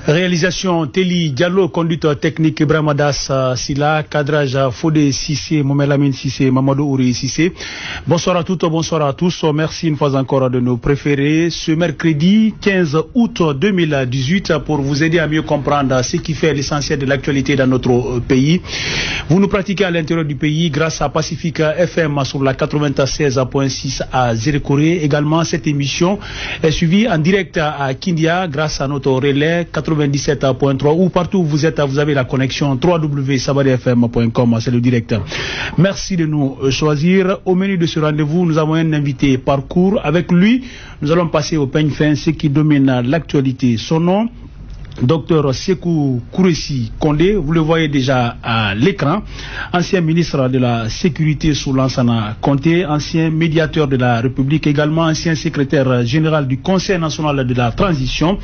Réalisation Téli Diallo, conduite technique Ibrahim Adas Silla, cadrage Fodé Sissé, Momelamine Sissé, Mamadou Ouri Sissé. Bonsoir à toutes, bonsoir à tous. Merci une fois encore de nous préférer ce mercredi 15 août 2018 pour vous aider à mieux comprendre ce qui fait l'essentiel de l'actualité dans notre pays. Vous nous pratiquez à l'intérieur du pays grâce à Pacifique FM sur la 96.6 à Zérekoré. Également, cette émission est suivie en direct à Kindia grâce à notre relais 97.3 ou partout où vous êtes, vous avez la connexion www.sabarifm.com, c'est le directeur. Merci de nous choisir. Au menu de ce rendez-vous, nous avons un invité parcours. Avec lui, nous allons passer au peigne fin, ce qui domine l'actualité. Son nom, Dr Sékou Kouressi Condé, vous le voyez déjà à l'écran, ancien ministre de la Sécurité sous Lansana Conté, ancien médiateur de la République, également ancien secrétaire général du Conseil national de la transition.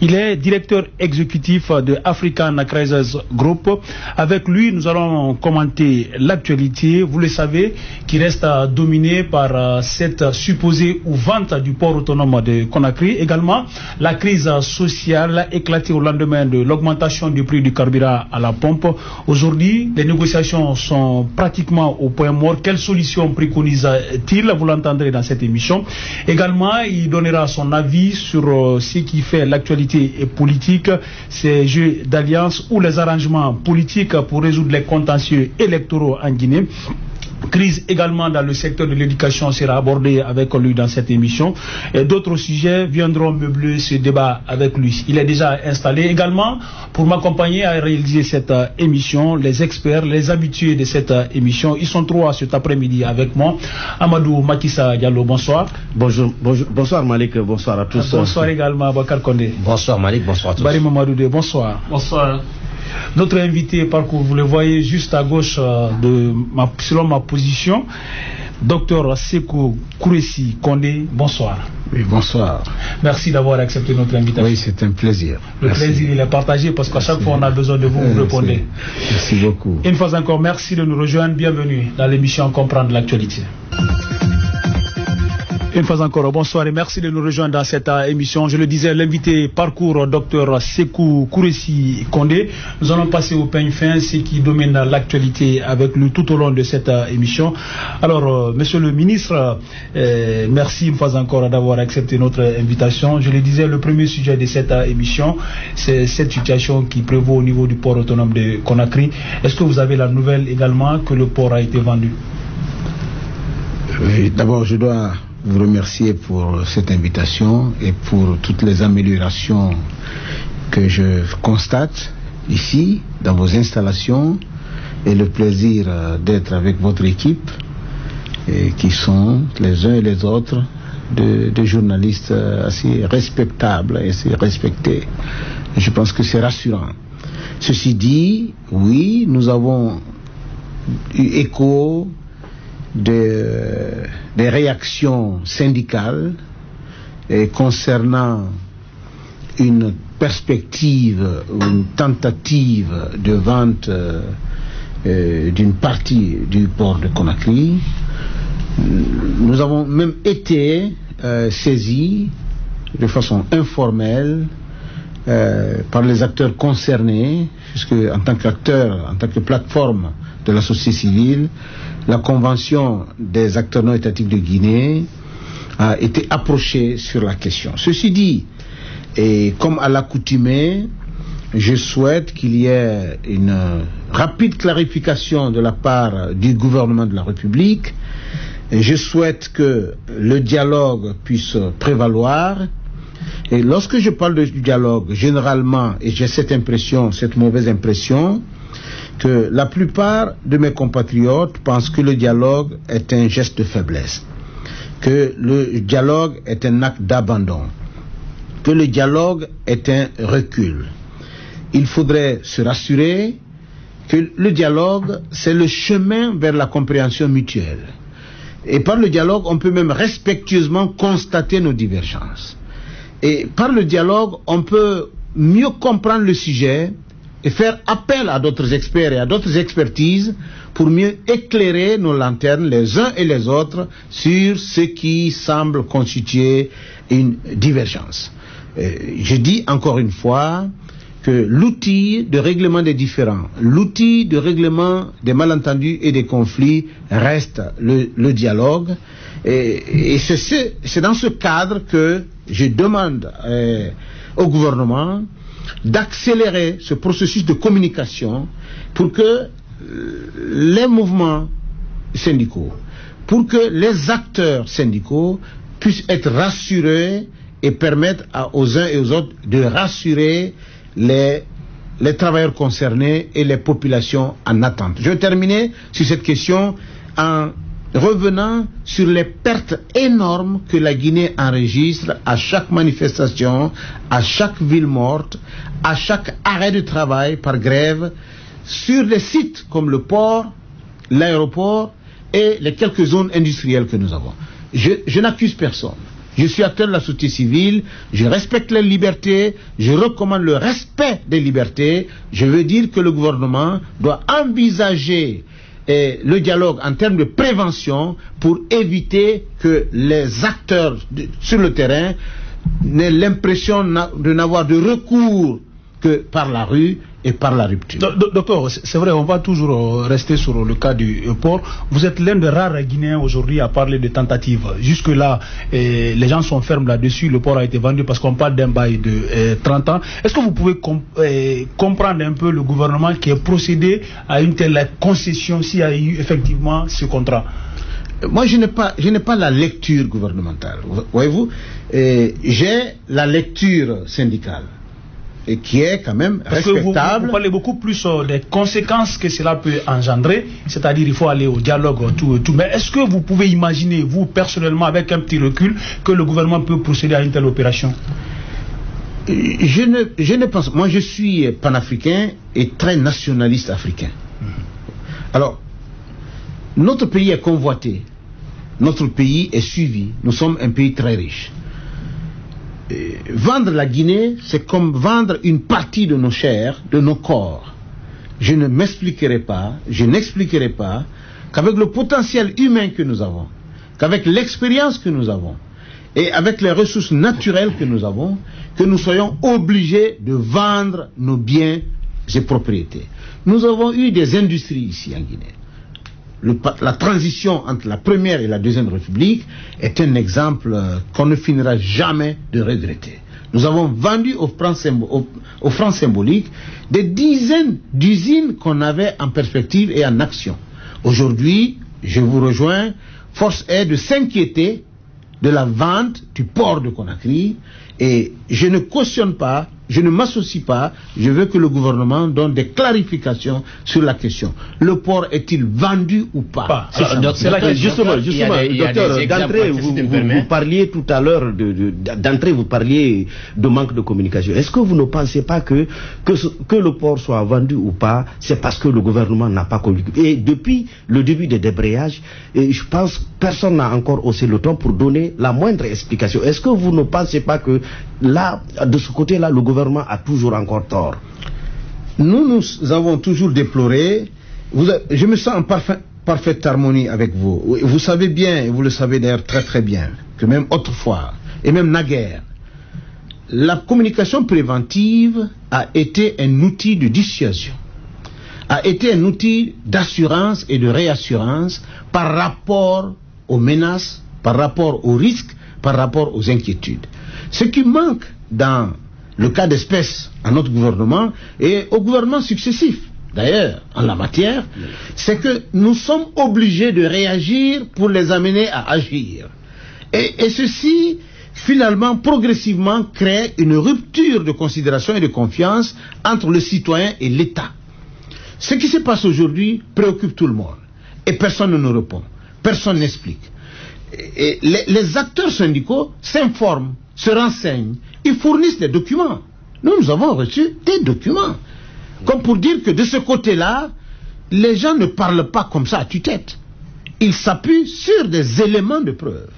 Il est directeur exécutif de African Crisis Group. Avec lui, nous allons commenter l'actualité, vous le savez, qui reste dominée par cette supposée vente du port autonome de Conakry. Également, la crise sociale éclatée au lendemain de l'augmentation du prix du carburant à la pompe. Aujourd'hui, les négociations sont pratiquement au point mort. Quelle solution préconise-t-il? Vous l'entendrez dans cette émission. Également, il donnera son avis sur ce qui fait l'actualité politique, ces jeux d'alliance ou les arrangements politiques pour résoudre les contentieux électoraux en Guinée. Crise également dans le secteur de l'éducation sera abordée avec lui dans cette émission. Et d'autres sujets viendront meubler ce débat avec lui. Il est déjà installé également pour m'accompagner à réaliser cette émission. Les experts, les habitués de cette émission, ils sont trois cet après-midi avec moi. Amadou Makissa Diallo, bonsoir. Bonsoir Malik, bonsoir à tous. Bonsoir également Bakar Kondé. Bonsoir Malik, bonsoir à tous. Bari Mamadou Dé, bonsoir. Bonsoir. Notre invité parcours, vous le voyez juste à gauche selon ma position, Dr Sékou Kouressi Condé, bonsoir. Oui, bonsoir. Merci d'avoir accepté notre invitation. Oui, c'est un plaisir. Le plaisir, il est partagé parce qu'à chaque fois on a besoin de vous, vous répondez. Merci beaucoup. Une fois encore, merci de nous rejoindre. Bienvenue dans l'émission Comprendre l'actualité. Une fois encore, bonsoir et merci de nous rejoindre dans cette émission. Je le disais, l'invité parcours Dr Sékou Kouressi Condé. Nous allons passer au peigne fin, ce qui domine l'actualité avec lui tout au long de cette émission. Alors, monsieur le ministre, merci une fois encore d'avoir accepté notre invitation. Je le disais, le premier sujet de cette émission, c'est cette situation qui prévaut au niveau du port autonome de Conakry. Est-ce que vous avez la nouvelle également que le port a été vendu? Oui, d'abord, je dois vous remercier pour cette invitation et pour toutes les améliorations que je constate ici dans vos installations et le plaisir d'être avec votre équipe et qui sont les uns et les autres de journalistes assez respectables et assez respectés. Je pense que c'est rassurant. Ceci dit, oui, nous avons eu écho des réactions syndicales concernant une perspective ou une tentative de vente d'une partie du port de Conakry. Nous avons même été saisis de façon informelle par les acteurs concernés, puisque en tant qu'acteur, en tant que plateforme de la société civile, la convention des acteurs non étatiques de Guinée a été approchée sur la question. Ceci dit, et comme à l'accoutumée, je souhaite qu'il y ait une rapide clarification de la part du gouvernement de la République, et je souhaite que le dialogue puisse prévaloir. Et lorsque je parle de dialogue, généralement, et j'ai cette impression, cette mauvaise impression, que la plupart de mes compatriotes pensent que le dialogue est un geste de faiblesse, que le dialogue est un acte d'abandon, que le dialogue est un recul. Il faudrait se rassurer que le dialogue, c'est le chemin vers la compréhension mutuelle. Et par le dialogue, on peut même respectueusement constater nos divergences. Et par le dialogue, on peut mieux comprendre le sujet et faire appel à d'autres experts et à d'autres expertises pour mieux éclairer nos lanternes les uns et les autres sur ce qui semble constituer une divergence. Je dis encore une fois que l'outil de règlement des différends, l'outil de règlement des malentendus et des conflits reste le dialogue. Et c'est dans ce cadre que je demande au gouvernement d'accélérer ce processus de communication pour que les mouvements syndicaux, pour que les acteurs syndicaux puissent être rassurés et permettre aux uns et aux autres de rassurer les travailleurs concernés et les populations en attente. Je vais terminer sur cette question en revenant sur les pertes énormes que la Guinée enregistre à chaque manifestation, à chaque ville morte, à chaque arrêt de travail par grève, sur les sites comme le port, l'aéroport et les quelques zones industrielles que nous avons. Je n'accuse personne. Je suis acteur de la société civile, je respecte les libertés, je recommande le respect des libertés. Je veux dire que le gouvernement doit envisager le dialogue en termes de prévention pour éviter que les acteurs sur le terrain n'aient l'impression de n'avoir de recours que par la rue et par la rupture. Docteur, c'est vrai, on va toujours rester sur le cas du port. Vous êtes l'un des rares Guinéens aujourd'hui à parler de tentatives. Jusque-là, les gens sont fermes là-dessus. Le port a été vendu parce qu'on parle d'un bail de 30 ans. Est-ce que vous pouvez comprendre un peu le gouvernement qui a procédé à une telle concession s'il y a eu effectivement ce contrat? Moi, je n'ai pas la lecture gouvernementale. Voyez-vous, j'ai la lecture syndicale. Et qui est quand même respectable. Parce que vous parlez beaucoup plus des conséquences que cela peut engendrer, c'est-à-dire il faut aller au dialogue, tout. Mais est-ce que vous pouvez imaginer, vous personnellement, avec un petit recul, que le gouvernement peut procéder à une telle opération? Je ne pense. Moi, je suis panafricain et très nationaliste africain. Alors, notre pays est convoité, notre pays est suivi. Nous sommes un pays très riche. Vendre la Guinée, c'est comme vendre une partie de nos chairs, de nos corps. Je ne m'expliquerai pas, je n'expliquerai pas qu'avec le potentiel humain que nous avons, qu'avec l'expérience que nous avons, et avec les ressources naturelles que nous avons, que nous soyons obligés de vendre nos biens et propriétés. Nous avons eu des industries ici en Guinée. La transition entre la première et la deuxième république est un exemple qu'on ne finira jamais de regretter. Nous avons vendu aux francs symboliques des dizaines d'usines qu'on avait en perspective et en action. Aujourd'hui, je vous rejoins, force est de s'inquiéter de la vente du port de Conakry et je ne cautionne pas, je ne m'associe pas, je veux que le gouvernement donne des clarifications sur la question. Le port est-il vendu ou pas? C'est là que justement, docteur, d'entrée, vous parliez tout à l'heure, d'entrée, vous parliez de manque de communication. Est-ce que vous ne pensez pas que le port soit vendu ou pas, c'est parce que le gouvernement n'a pas communiqué? Et depuis le début des débrayages, je pense que personne n'a encore haussé le ton pour donner la moindre explication. Est-ce que vous ne pensez pas que là, de ce côté-là, le gouvernement a toujours encore tort? Nous avons toujours déploré. Je me sens en parfaite harmonie avec vous. Vous savez bien, et vous le savez d'ailleurs très très bien, que même autrefois, et même naguère, la communication préventive a été un outil de dissuasion, a été un outil d'assurance et de réassurance par rapport aux menaces, par rapport aux risques, par rapport aux inquiétudes. Ce qui manque dans le cas d'espèce à notre gouvernement et aux gouvernements successifs, d'ailleurs, en la matière, c'est que nous sommes obligés de réagir pour les amener à agir. Et ceci, finalement, progressivement, crée une rupture de considération et de confiance entre le citoyen et l'État. Ce qui se passe aujourd'hui préoccupe tout le monde. Et personne ne nous répond. Personne n'explique. Et les acteurs syndicaux s'informent, se renseignent, ils fournissent des documents. Nous avons reçu des documents. Comme pour dire que de ce côté-là, les gens ne parlent pas comme ça à tue-tête. Ils s'appuient sur des éléments de preuve.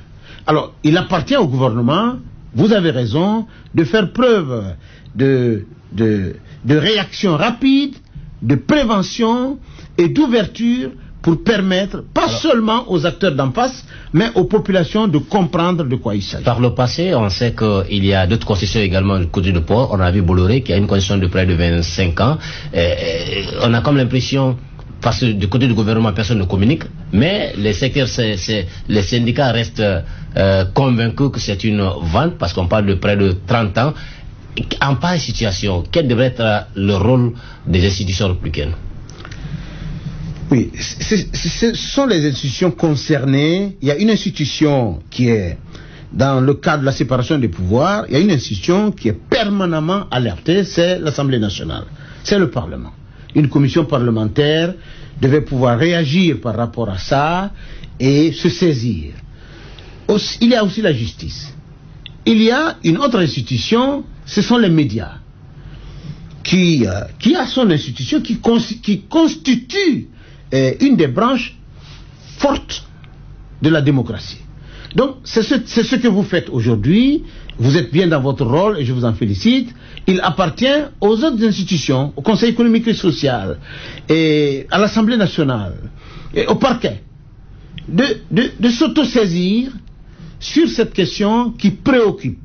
Alors, il appartient au gouvernement, vous avez raison, de faire preuve de réaction rapide, de prévention et d'ouverture pour permettre, pas seulement aux acteurs d'en face, mais aux populations de comprendre de quoi il s'agit. Par le passé, on sait qu'il y a d'autres concessions également du côté de port. On a vu Bolloré qui a une concession de près de 25 ans. On a comme l'impression, parce que du côté du gouvernement, personne ne communique, mais les secteurs, les syndicats restent convaincus que c'est une vente, parce qu'on parle de près de 30 ans. En pareille situation, quel devrait être le rôle des institutions républicaines? Oui, ce sont les institutions concernées. Il y a une institution qui est dans le cadre de la séparation des pouvoirs, il y a une institution qui est permanemment alertée, c'est l'Assemblée nationale, c'est le Parlement. Une commission parlementaire devait pouvoir réagir par rapport à ça et se saisir. Il y a aussi la justice. Il y a une autre institution, ce sont les médias, qui a son institution, qui constitue une des branches fortes de la démocratie. Donc, c'est ce que vous faites aujourd'hui. Vous êtes bien dans votre rôle et je vous en félicite. Il appartient aux autres institutions, au Conseil économique et social, et à l'Assemblée nationale, et au parquet, de s'autosaisir sur cette question qui préoccupe.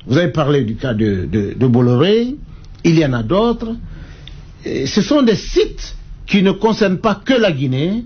Vous avez parlé du cas de Bolloré, il y en a d'autres. Ce sont des sites qui ne concernent pas que la Guinée,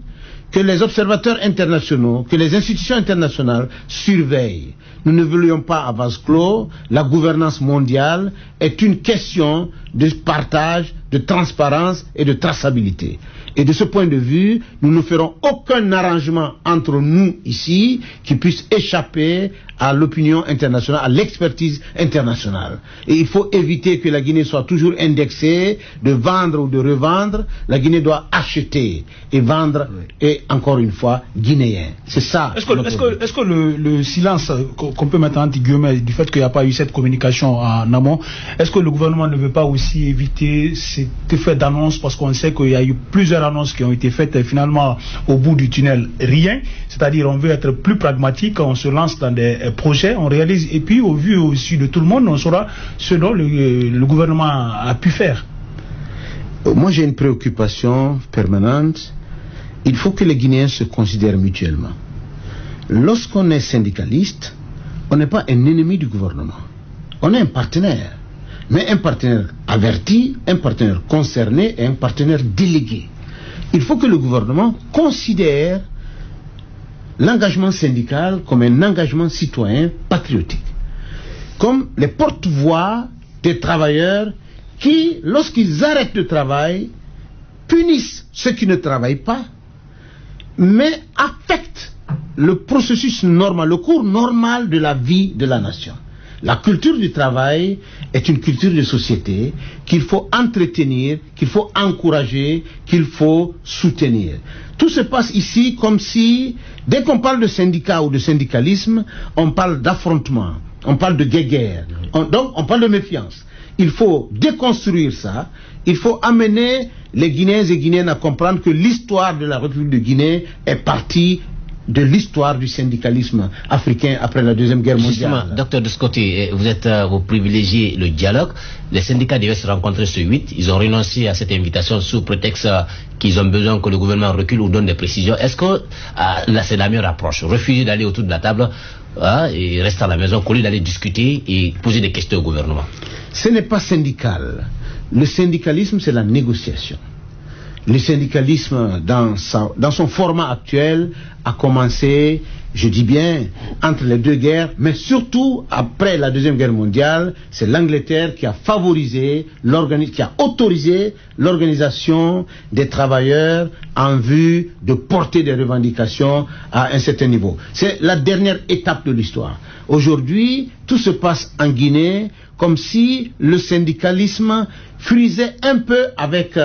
que les observateurs internationaux, que les institutions internationales surveillent. Nous ne voulions pas à vase clos. La gouvernance mondiale est une question de partage, de transparence et de traçabilité. Et de ce point de vue, nous ne ferons aucun arrangement entre nous ici qui puisse échapper à l'opinion internationale, à l'expertise internationale. Et il faut éviter que la Guinée soit toujours indexée de vendre ou de revendre. La Guinée doit acheter et vendre, et encore une fois, guinéen. C'est ça. Est-ce que le silence qu'on peut mettre entre guillemets du fait qu'il n'y a pas eu cette communication en amont, est-ce que le gouvernement ne veut pas aussi éviter cet effet d'annonce, parce qu'on sait qu'il y a eu plusieurs annonces qui ont été faites et finalement au bout du tunnel rien, c'est-à-dire on veut être plus pragmatique, on se lance dans des projets, on réalise, et puis au vu aussi de tout le monde, on saura ce dont le gouvernement a pu faire. Moi j'ai une préoccupation permanente. Il faut que les Guinéens se considèrent mutuellement. Lorsqu'on est syndicaliste, on n'est pas un ennemi du gouvernement, on est un partenaire, mais un partenaire averti, un partenaire concerné et un partenaire délégué. Il faut que le gouvernement considère l'engagement syndical comme un engagement citoyen patriotique, comme les porte-voix des travailleurs qui, lorsqu'ils arrêtent le travail, punissent ceux qui ne travaillent pas, mais affectent le processus normal, le cours normal de la vie de la nation. La culture du travail est une culture de société qu'il faut entretenir, qu'il faut encourager, qu'il faut soutenir. Tout se passe ici comme si, dès qu'on parle de syndicat ou de syndicalisme, on parle d'affrontement, on parle de guéguerre, donc on parle de méfiance. Il faut déconstruire ça, il faut amener les Guinéens et Guinéennes à comprendre que l'histoire de la République de Guinée est partie de l'histoire du syndicalisme africain après la Deuxième Guerre mondiale. Justement, docteur Descoté, vous privilégiez le dialogue. Les syndicats devaient se rencontrer ce 8. Ils ont renoncé à cette invitation sous prétexte qu'ils ont besoin que le gouvernement recule ou donne des précisions. Est-ce que là c'est la meilleure approche? Refuser d'aller autour de la table et rester à la maison, qu'au lieu d'aller discuter et poser des questions au gouvernement? Ce n'est pas syndical. Le syndicalisme, c'est la négociation. Le syndicalisme, dans son format actuel, a commencé, je dis bien, entre les deux guerres, mais surtout après la Deuxième Guerre mondiale. C'est l'Angleterre qui a favorisé, qui a autorisé l'organisation des travailleurs en vue de porter des revendications à un certain niveau. C'est la dernière étape de l'histoire. Aujourd'hui, tout se passe en Guinée comme si le syndicalisme frisait un peu avec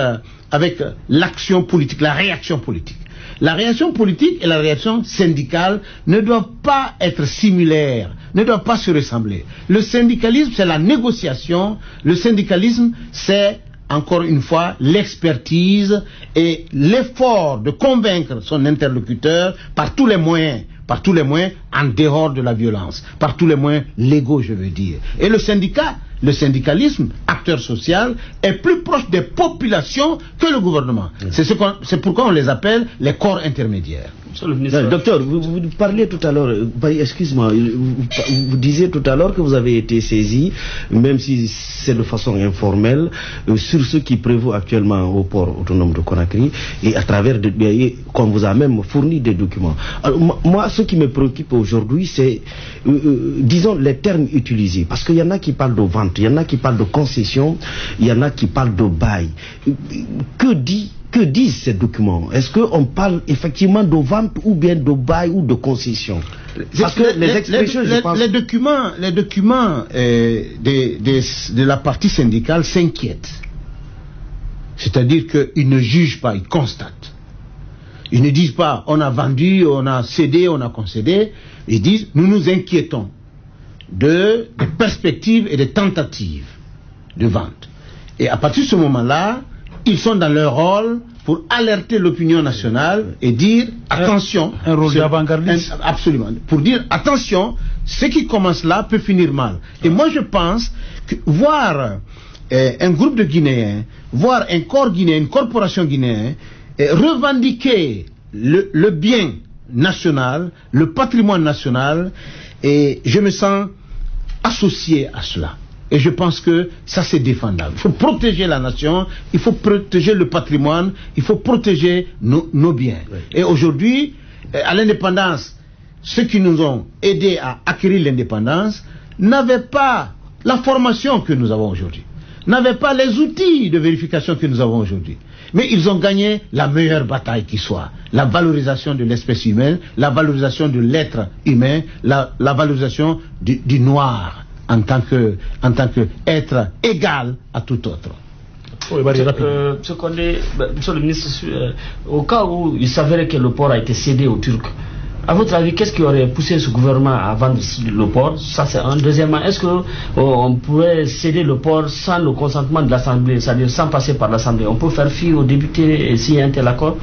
l'action politique, la réaction politique. La réaction politique et la réaction syndicale ne doivent pas être similaires, ne doivent pas se ressembler. Le syndicalisme, c'est la négociation. Le syndicalisme, c'est, encore une fois, l'expertise et l'effort de convaincre son interlocuteur par tous les moyens, en dehors de la violence, par tous les moyens légaux, je veux dire. Et le syndicat le syndicalisme, acteur social, est plus proche des populations que le gouvernement. C'est pourquoi on les appelle les corps intermédiaires. Docteur, vous parliez tout à l'heure, excuse-moi, vous disiez tout à l'heure que vous avez été saisi, même si c'est de façon informelle, sur ce qui prévaut actuellement au port autonome de Conakry, et à travers, qu'on vous a même fourni des documents. Alors, moi, ce qui me préoccupe aujourd'hui, c'est, disons, les termes utilisés. Parce qu'il y en a qui parlent de vente, il y en a qui parlent de concession, il y en a qui parlent de bail. Que disent ces documents? Est-ce qu'on parle effectivement de vente ou bien de bail ou de concession? Parce que les expressions, je pense... Les documents de la partie syndicale s'inquiètent. C'est-à-dire qu'ils ne jugent pas, ils constatent. Ils ne disent pas on a vendu, on a cédé, on a concédé. Ils disent nous nous inquiétons des perspectives et des tentatives de vente. Et à partir de ce moment-là, ils sont dans leur rôle pour alerter l'opinion nationale et dire attention. Un rôle d'avant-gardiste. Absolument. Pour dire attention, ce qui commence là peut finir mal. Et moi je pense que voir un groupe de Guinéens, voir un corps guinéen, une corporation guinéenne, revendiquer le bien national, le patrimoine national, et je me sens associé à cela. Et je pense que ça c'est défendable. Il faut protéger la nation, il faut protéger le patrimoine, il faut protéger nos biens. Oui. Et aujourd'hui, à l'indépendance, ceux qui nous ont aidés à acquérir l'indépendance n'avaient pas la formation que nous avons aujourd'hui, n'avaient pas les outils de vérification que nous avons aujourd'hui. Mais ils ont gagné la meilleure bataille qui soit, la valorisation de l'espèce humaine, la valorisation de l'être humain, la valorisation du noir en tant que être égal à tout autre. Oui, monsieur le ministre, au cas où il s'avérait que le port a été cédé aux Turcs, à votre avis, qu'est-ce qui aurait poussé ce gouvernement à vendre le port? Ça, c'est un. Deuxièmement, est-ce qu'on pourrait céder le port sans le consentement de l'Assemblée, c'est-à-dire sans passer par l'Assemblée? On peut faire fi aux députés et signer un tel accord?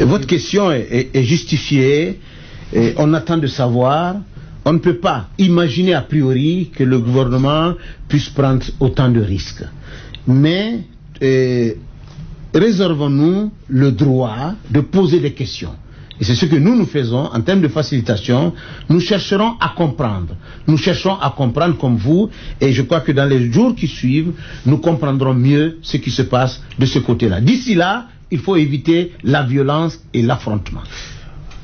Votre question est justifiée. Et on attend de savoir. On ne peut pas imaginer a priori que le gouvernement puisse prendre autant de risques. Mais réservons-nous le droit de poser des questions. Et c'est ce que nous faisons en termes de facilitation. Nous chercherons à comprendre. Nous cherchons à comprendre comme vous. Et je crois que dans les jours qui suivent, nous comprendrons mieux ce qui se passe de ce côté-là. D'ici là, il faut éviter la violence et l'affrontement.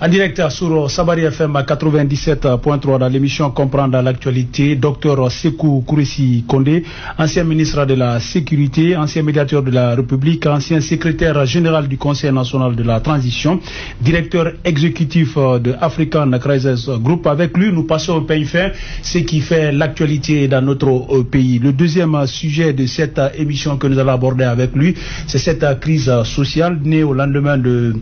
En direct sur Sabari FM à 97.3 dans l'émission Comprendre l'actualité, Dr Sékou Kourissi Kondé, ancien ministre de la Sécurité, ancien médiateur de la République, ancien secrétaire général du Conseil national de la transition, directeur exécutif de African Crisis Group. Avec lui, nous passons au pays fin, ce qui fait l'actualité dans notre pays. Le deuxième sujet de cette émission que nous allons aborder avec lui, c'est cette crise sociale née au lendemain de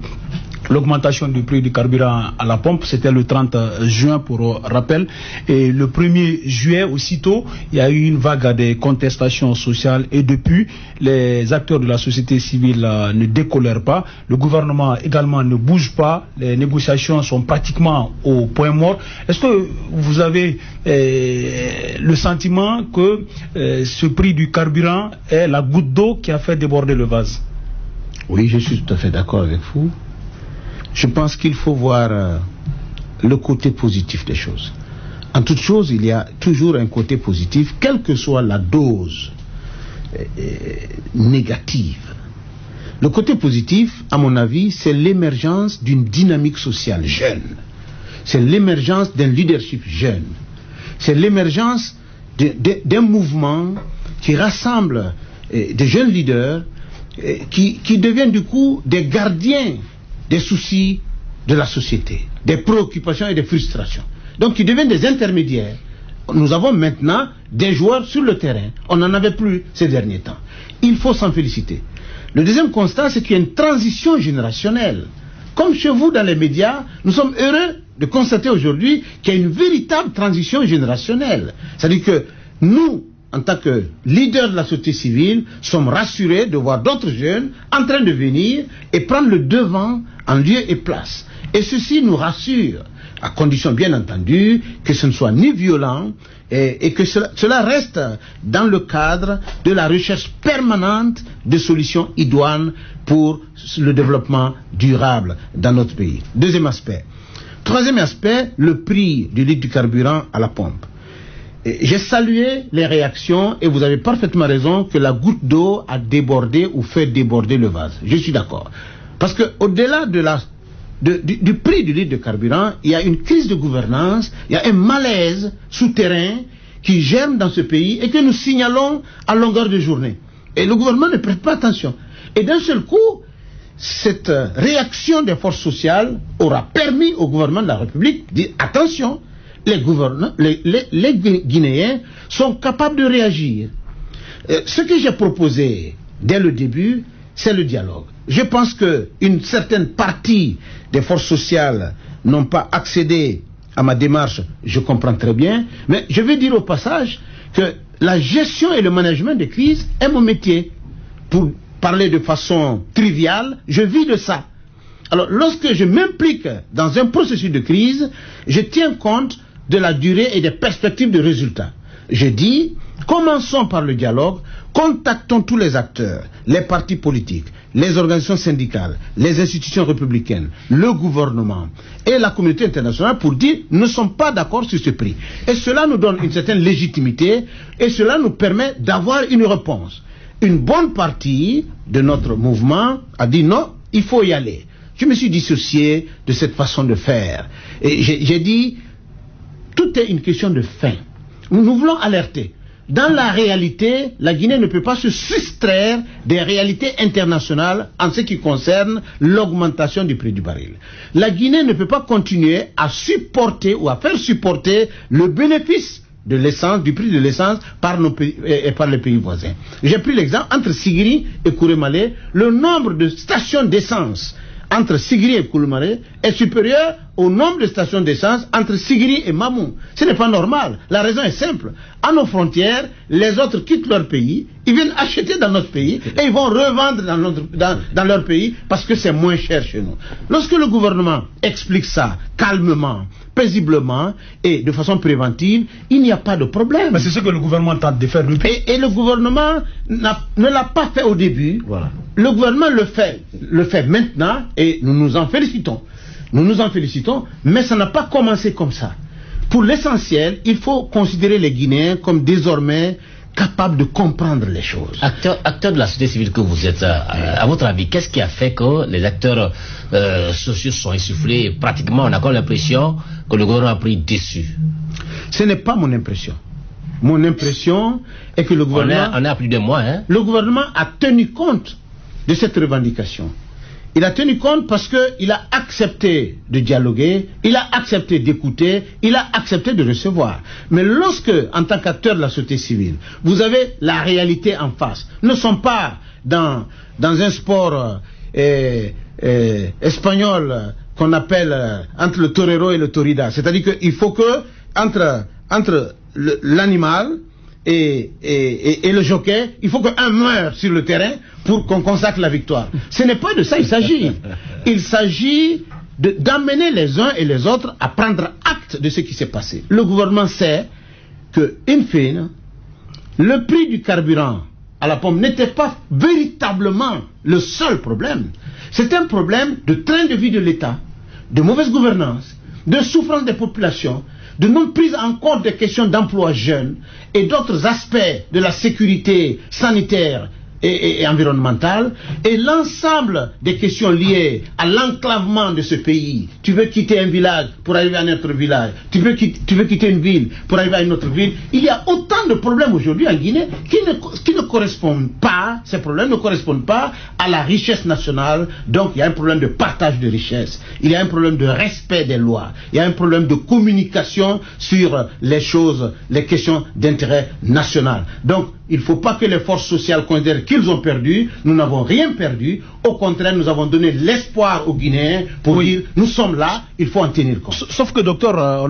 l'augmentation du prix du carburant à la pompe. C'était le 30 juin pour rappel. Et le 1er juillet, aussitôt, il y a eu une vague de contestations sociales. Et depuis, les acteurs de la société civile ne décolèrent pas. Le gouvernement également ne bouge pas. Les négociations sont pratiquement au point mort. Est-ce que vous avez le sentiment que ce prix du carburant est la goutte d'eau qui a fait déborder le vase? Oui, je suis tout à fait d'accord avec vous. Je pense qu'il faut voir le côté positif des choses. En toute chose, il y a toujours un côté positif, quelle que soit la dose négative. Le côté positif, à mon avis, c'est l'émergence d'une dynamique sociale jeune. C'est l'émergence d'un leadership jeune. C'est l'émergence d'un mouvement qui rassemble des jeunes leaders qui deviennent du coup des gardiens des soucis de la société, des préoccupations et des frustrations. Donc ils deviennent des intermédiaires. Nous avons maintenant des joueurs sur le terrain. On n'en avait plus ces derniers temps. Il faut s'en féliciter. Le deuxième constat, c'est qu'il y a une transition générationnelle. Comme chez vous dans les médias, nous sommes heureux de constater aujourd'hui qu'il y a une véritable transition générationnelle. C'est-à-dire que nous, en tant que leaders de la société civile, sommes rassurés de voir d'autres jeunes en train de venir et prendre le devant en lieu et place. Et ceci nous rassure, à condition bien entendu que ce ne soit ni violent et que cela reste dans le cadre de la recherche permanente de solutions idoines pour le développement durable dans notre pays. Deuxième aspect. Troisième aspect, le prix du litre du carburant à la pompe. J'ai salué les réactions et vous avez parfaitement raison que la goutte d'eau a débordé ou fait déborder le vase. Je suis d'accord. Parce que au-delà du prix du litre de carburant, il y a une crise de gouvernance, il y a un malaise souterrain qui germe dans ce pays et que nous signalons à longueur de journée. Et le gouvernement ne prête pas attention. Et d'un seul coup, cette réaction des forces sociales aura permis au gouvernement de la République de dire attention, les Guinéens sont capables de réagir. Ce que j'ai proposé dès le début, c'est le dialogue. Je pense qu'une certaine partie des forces sociales n'ont pas accédé à ma démarche, je comprends très bien, mais je vais dire au passage que la gestion et le management des crises est mon métier. Pour parler de façon triviale, je vis de ça. Alors, lorsque je m'implique dans un processus de crise, je tiens compte de la durée et des perspectives de résultats. Je dis, commençons par le dialogue, contactons tous les acteurs, les partis politiques, les organisations syndicales, les institutions républicaines, le gouvernement et la communauté internationale pour dire, nous ne sommes pas d'accord sur ce prix. Et cela nous donne une certaine légitimité et cela nous permet d'avoir une réponse. Une bonne partie de notre mouvement a dit non, il faut y aller. Je me suis dissocié de cette façon de faire. Et j'ai dit, tout est une question de fin. Nous voulons alerter. Dans la réalité, la Guinée ne peut pas se soustraire des réalités internationales en ce qui concerne l'augmentation du prix du baril. La Guinée ne peut pas continuer à supporter ou à faire supporter le bénéfice de l'essence, du prix de l'essence par nos pays et par les pays voisins. J'ai pris l'exemple entre Sigiri et Kourémalé, le nombre de stations d'essence entre Sigiri et Kourémalé est supérieur au nombre de stations d'essence entre Sigiri et Mamou. Ce n'est pas normal. La raison est simple. À nos frontières, les autres quittent leur pays, ils viennent acheter dans notre pays et ils vont revendre dans leur pays parce que c'est moins cher chez nous. Lorsque le gouvernement explique ça calmement, paisiblement et de façon préventive, il n'y a pas de problème. Mais c'est ce que le gouvernement tente de faire depuis. Et le gouvernement ne l'a pas fait au début. Voilà. Le gouvernement le fait maintenant et nous nous en félicitons. Nous nous en félicitons, mais ça n'a pas commencé comme ça. Pour l'essentiel, il faut considérer les Guinéens comme désormais capables de comprendre les choses. Acteur de la société civile que vous êtes, à votre avis, qu'est-ce qui a fait que les acteurs sociaux sont essoufflés? Pratiquement, on a comme l'impression que le gouvernement a pris dessus. Ce n'est pas mon impression. Mon impression est que le gouvernement... On est à plus de mois, hein? Le gouvernement a tenu compte de cette revendication. Il a tenu compte parce qu'il a accepté de dialoguer, il a accepté d'écouter, il a accepté de recevoir. Mais lorsque, en tant qu'acteur de la société civile, vous avez la réalité en face, nous ne sommes pas dans un sport espagnol qu'on appelle entre le torero et le torrida. C'est-à-dire qu'il faut que, entre l'animal et le jockey, il faut qu'un meure sur le terrain pour qu'on consacre la victoire. Ce n'est pas de ça il s'agit. Il s'agit d'amener les uns et les autres à prendre acte de ce qui s'est passé. Le gouvernement sait que, in fine, le prix du carburant à la pompe n'était pas véritablement le seul problème. C'est un problème de train de vie de l'État, de mauvaise gouvernance, de souffrance des populations, de non prise en compte des questions d'emploi jeunes et d'autres aspects de la sécurité sanitaire et environnementale, et l'ensemble des questions liées à l'enclavement de ce pays. Tu veux quitter un village pour arriver à un autre village, tu veux quitter une ville pour arriver à une autre ville. Il y a autant de problèmes aujourd'hui en Guinée qui ne correspondent pas, ces problèmes ne correspondent pas à la richesse nationale. Donc il y a un problème de partage de richesse, il y a un problème de respect des lois, il y a un problème de communication sur les choses, les questions d'intérêt national. Donc il ne faut pas que les forces sociales considèrent qu'ils ont perdu. Nous n'avons rien perdu. Au contraire, nous avons donné l'espoir aux Guinéens pour dire, nous sommes là, il faut en tenir compte. Sauf que, docteur,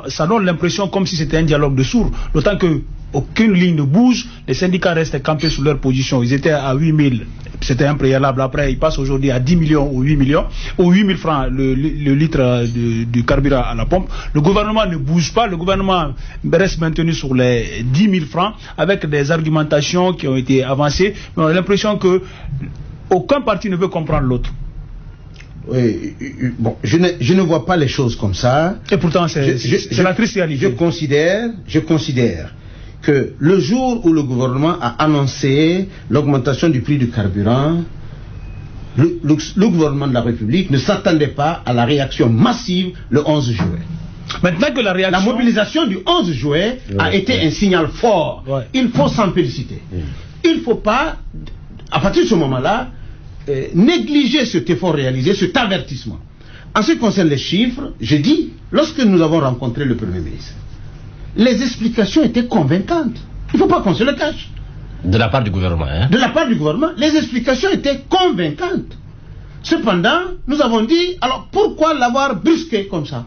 ça donne l'impression comme si c'était un dialogue de sourds. D'autant que aucune ligne ne bouge, les syndicats restent campés sur leur position. Ils étaient à 8000 c'était un préalable. Après, il passe aujourd'hui à 10 millions ou 8 millions, ou 8 000 francs le litre de carburant à la pompe. Le gouvernement ne bouge pas, le gouvernement reste maintenu sur les 10 000 francs avec des argumentations qui ont été avancées. Mais on a l'impression que aucun parti ne veut comprendre l'autre. Oui, bon, je ne vois pas les choses comme ça. Et pourtant, c'est la triste réalité. Je considère que le jour où le gouvernement a annoncé l'augmentation du prix du carburant, le gouvernement de la République ne s'attendait pas à la réaction massive le 11 juillet. Maintenant que la mobilisation du 11 juillet a été un signal fort. Il faut s'en féliciter. Il ne faut pas, à partir de ce moment-là, négliger cet effort réalisé, cet avertissement. En ce qui concerne les chiffres, j'ai dit, lorsque nous avons rencontré le Premier ministre, les explications étaient convaincantes. Il ne faut pas qu'on se le cache. De la part du gouvernement, hein? De la part du gouvernement, les explications étaient convaincantes. Cependant, nous avons dit, alors pourquoi l'avoir brusqué comme ça?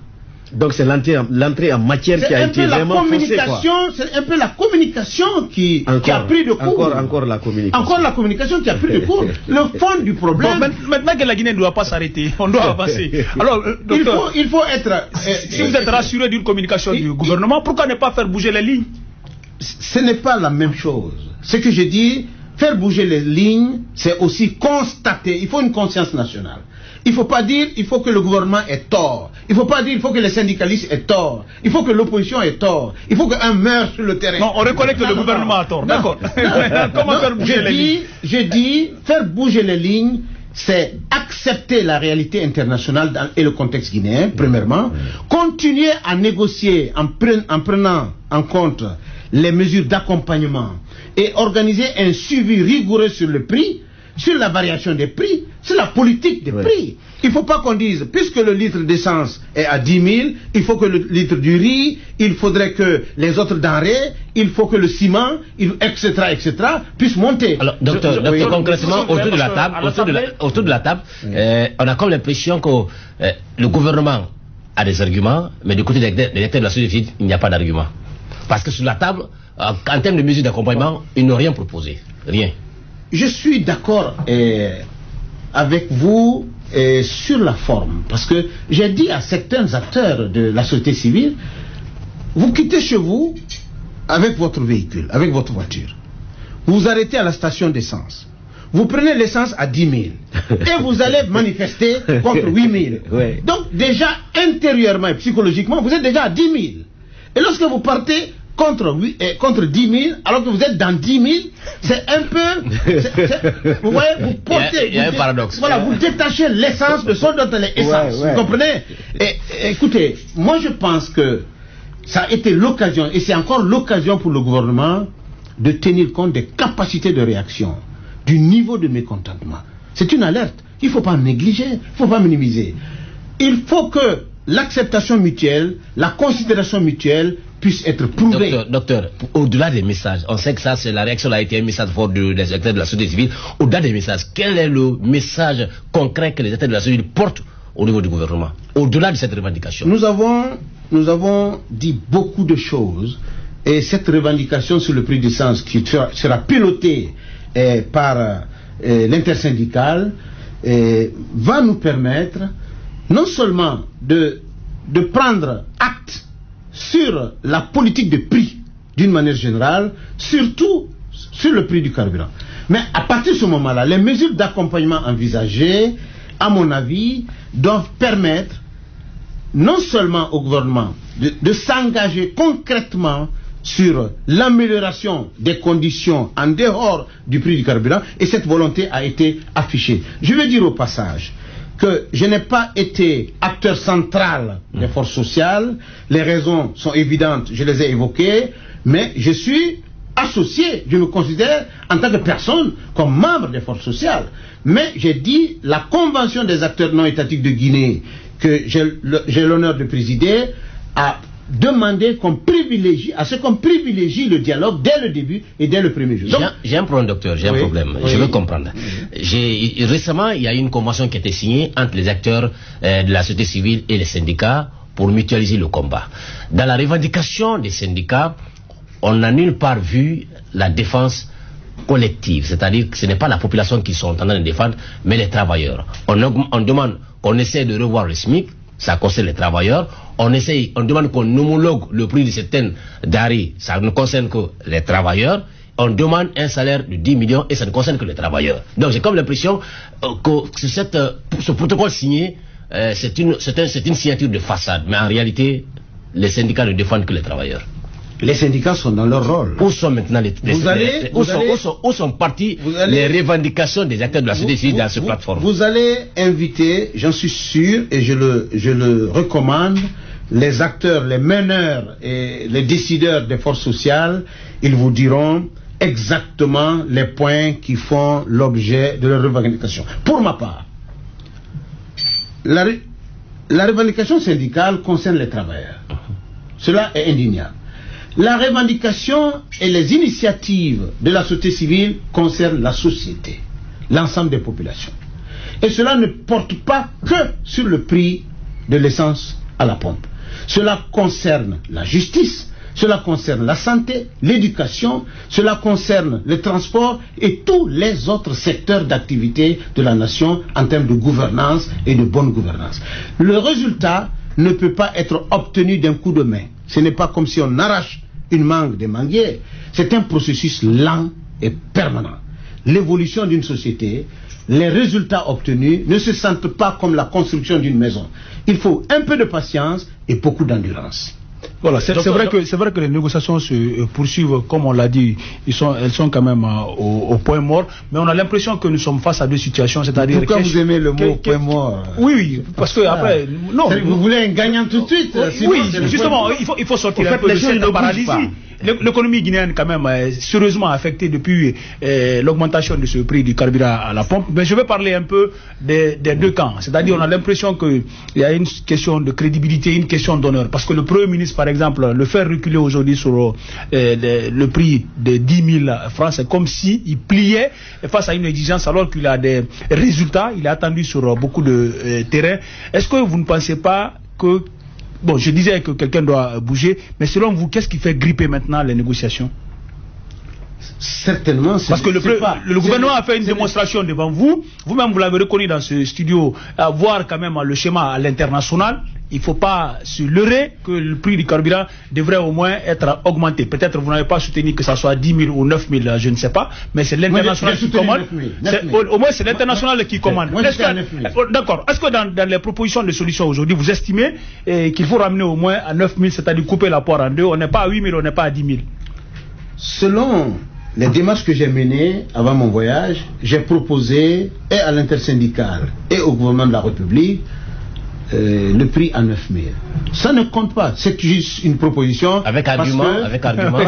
Donc c'est l'entrée en matière qui a été vraiment forcée, quoi. C'est un peu la communication qui a pris de court. Encore la communication. Encore la communication qui a pris de court. Le fond du problème... Bon, maintenant que la Guinée ne doit pas s'arrêter, on doit avancer. Alors, docteur, il faut être... si vous êtes rassuré d'une communication du gouvernement, pourquoi ne pas faire bouger les lignes? Ce n'est pas la même chose. Ce que je dis, faire bouger les lignes, c'est aussi constater. Il faut une conscience nationale. Il ne faut pas dire il faut que le gouvernement ait tort. Il ne faut pas dire il faut que les syndicalistes aient tort. Il faut que l'opposition ait tort. Il faut qu'un meure sur le terrain. Non, on reconnaît que le gouvernement a tort. D'accord. Comment faire bouger les lignes? Je dis, faire bouger les lignes, c'est accepter la réalité internationale et le contexte guinéen, premièrement. Continuer à négocier en prenant en compte les mesures d'accompagnement et organiser un suivi rigoureux sur le prix, sur la variation des prix, sur la politique des prix. Il ne faut pas qu'on dise, puisque le litre d'essence est à 10 000, il faut que le litre du riz, il faudrait que les autres denrées, il faut que le ciment, etc., puissent monter. Alors, docteur, concrètement, autour de la table, on a comme l'impression que le gouvernement a des arguments, mais du côté des acteurs de la société civile, il n'y a pas d'argument. Parce que sur la table, en termes de mesures d'accompagnement, ils n'ont rien proposé. Rien. Je suis d'accord avec vous sur la forme, parce que j'ai dit à certains acteurs de la société civile, vous quittez chez vous avec votre véhicule, avec votre voiture, vous vous arrêtez à la station d'essence, vous prenez l'essence à 10 000 et vous allez manifester contre 8 000. Donc déjà intérieurement et psychologiquement, vous êtes déjà à 10 000. Et lorsque vous partez contre 10 000, alors que vous êtes dans 10 000, c'est un peu... vous voyez, vous portez... Il y a un paradoxe. Voilà, vous détachez l'essence de son dont elle est essence. Vous comprenez? Et écoutez, moi je pense que ça a été l'occasion, et c'est encore l'occasion pour le gouvernement de tenir compte des capacités de réaction, du niveau de mécontentement. C'est une alerte. Il ne faut pas négliger, il ne faut pas minimiser. Il faut que l'acceptation mutuelle, la considération mutuelle puisse être prouvée. Docteur, au-delà des messages, on sait que ça, c'est la réaction a été un message fort des acteurs de la société civile. Au-delà des messages, quel est le message concret que les acteurs de la société civile portent au niveau du gouvernement, au-delà de cette revendication? Nous avons dit beaucoup de choses, et cette revendication sur le prix d'essence qui sera pilotée par l'intersyndicale va nous permettre non seulement de prendre acte sur la politique de prix d'une manière générale, surtout sur le prix du carburant. Mais à partir de ce moment-là, les mesures d'accompagnement envisagées, à mon avis, doivent permettre non seulement au gouvernement de s'engager concrètement sur l'amélioration des conditions en dehors du prix du carburant, et cette volonté a été affichée. Je veux dire au passage que je n'ai pas été acteur central des forces sociales. Les raisons sont évidentes, je les ai évoquées, mais je suis associé, je me considère en tant que personne comme membre des forces sociales. Mais j'ai dit, la convention des acteurs non étatiques de Guinée, que j'ai l'honneur de présider, a demandé qu'on privilégie, à ce qu'on privilégie le dialogue dès le début et dès le premier jour. J'ai un problème, docteur, j'ai un problème. Je veux comprendre. Récemment, il y a eu une convention qui a été signée entre les acteurs de la société civile et les syndicats pour mutualiser le combat. Dans la revendication des syndicats, on n'a nulle part vu la défense collective, c'est-à-dire que ce n'est pas la population qui sont en train de défendre, mais les travailleurs. On demande qu'on essaie de revoir le SMIC, ça concerne les travailleurs. On demande qu'on homologue le prix de certaines denrées, ça ne concerne que les travailleurs. On demande un salaire de 10 millions et ça ne concerne que les travailleurs. Donc j'ai comme l'impression que ce protocole signé, c'est une signature de façade, mais en réalité, les syndicats ne défendent que les travailleurs. Les syndicats sont dans leur rôle. Où sont maintenant où sont parties les revendications des acteurs de la société civile dans cette plateforme? Vous allez inviter, j'en suis sûr, et je le recommande, les acteurs, les meneurs et les décideurs des forces sociales. Ils vous diront exactement les points qui font l'objet de leur revendication. Pour ma part, la revendication syndicale concerne les travailleurs. Cela est indéniable. La revendication et les initiatives de la société civile concernent la société, l'ensemble des populations. Et cela ne porte pas que sur le prix de l'essence à la pompe. Cela concerne la justice, cela concerne la santé, l'éducation, cela concerne le transport et tous les autres secteurs d'activité de la nation en termes de gouvernance et de bonne gouvernance. Le résultat ne peut pas être obtenu d'un coup de main. Ce n'est pas comme si on arrache une mangue des manguiers. C'est un processus lent et permanent. L'évolution d'une société, les résultats obtenus ne se sentent pas comme la construction d'une maison. Il faut un peu de patience et beaucoup d'endurance. Voilà, c'est vrai que les négociations se poursuivent, comme on l'a dit, elles sont quand même au point mort, mais on a l'impression que nous sommes face à deux situations, c'est-à-dire... Pourquoi vous aimez le mot point mort? Oui, parce que après... Non, vous voulez un gagnant tout de suite? Oui, justement, il faut sortir un peu de cette paralysie. L'économie guinéenne quand même est sérieusement affectée depuis l'augmentation de ce prix du carburant à la pompe. Mais je vais parler un peu des deux camps. C'est-à-dire on a l'impression qu'il y a une question de crédibilité, une question d'honneur. Parce que le Premier ministre, par exemple, le faire reculer aujourd'hui sur le prix de 10 000 francs, c'est comme s'il pliait face à une exigence alors qu'il a des résultats. Il est attendu sur beaucoup de terrains. Est-ce que vous ne pensez pas que... Bon, je disais que quelqu'un doit bouger, mais selon vous, qu'est-ce qui fait gripper maintenant les négociations? Certainement, parce que le gouvernement a fait une démonstration devant vous. Vous-même, vous l'avez reconnu dans ce studio, à voir quand même le schéma à l'international. Il ne faut pas se leurrer que le prix du carburant devrait au moins être augmenté. Peut-être vous n'avez pas soutenu que ça soit 10 000 ou 9 000, je ne sais pas, mais c'est l'international qui commande. Au moins, c'est l'international qui commande. D'accord. Est-ce que dans les propositions de solutions aujourd'hui, vous estimez qu'il faut ramener au moins à 9 000, c'est-à-dire couper la poire en deux? On n'est pas à 8 000, on n'est pas à 10 000. Selon les démarches que j'ai menées avant mon voyage, j'ai proposé et à l'intersyndicale et au gouvernement de la République le prix à 9 000. Ça ne compte pas, c'est juste une proposition. Avec argument. Avec argument.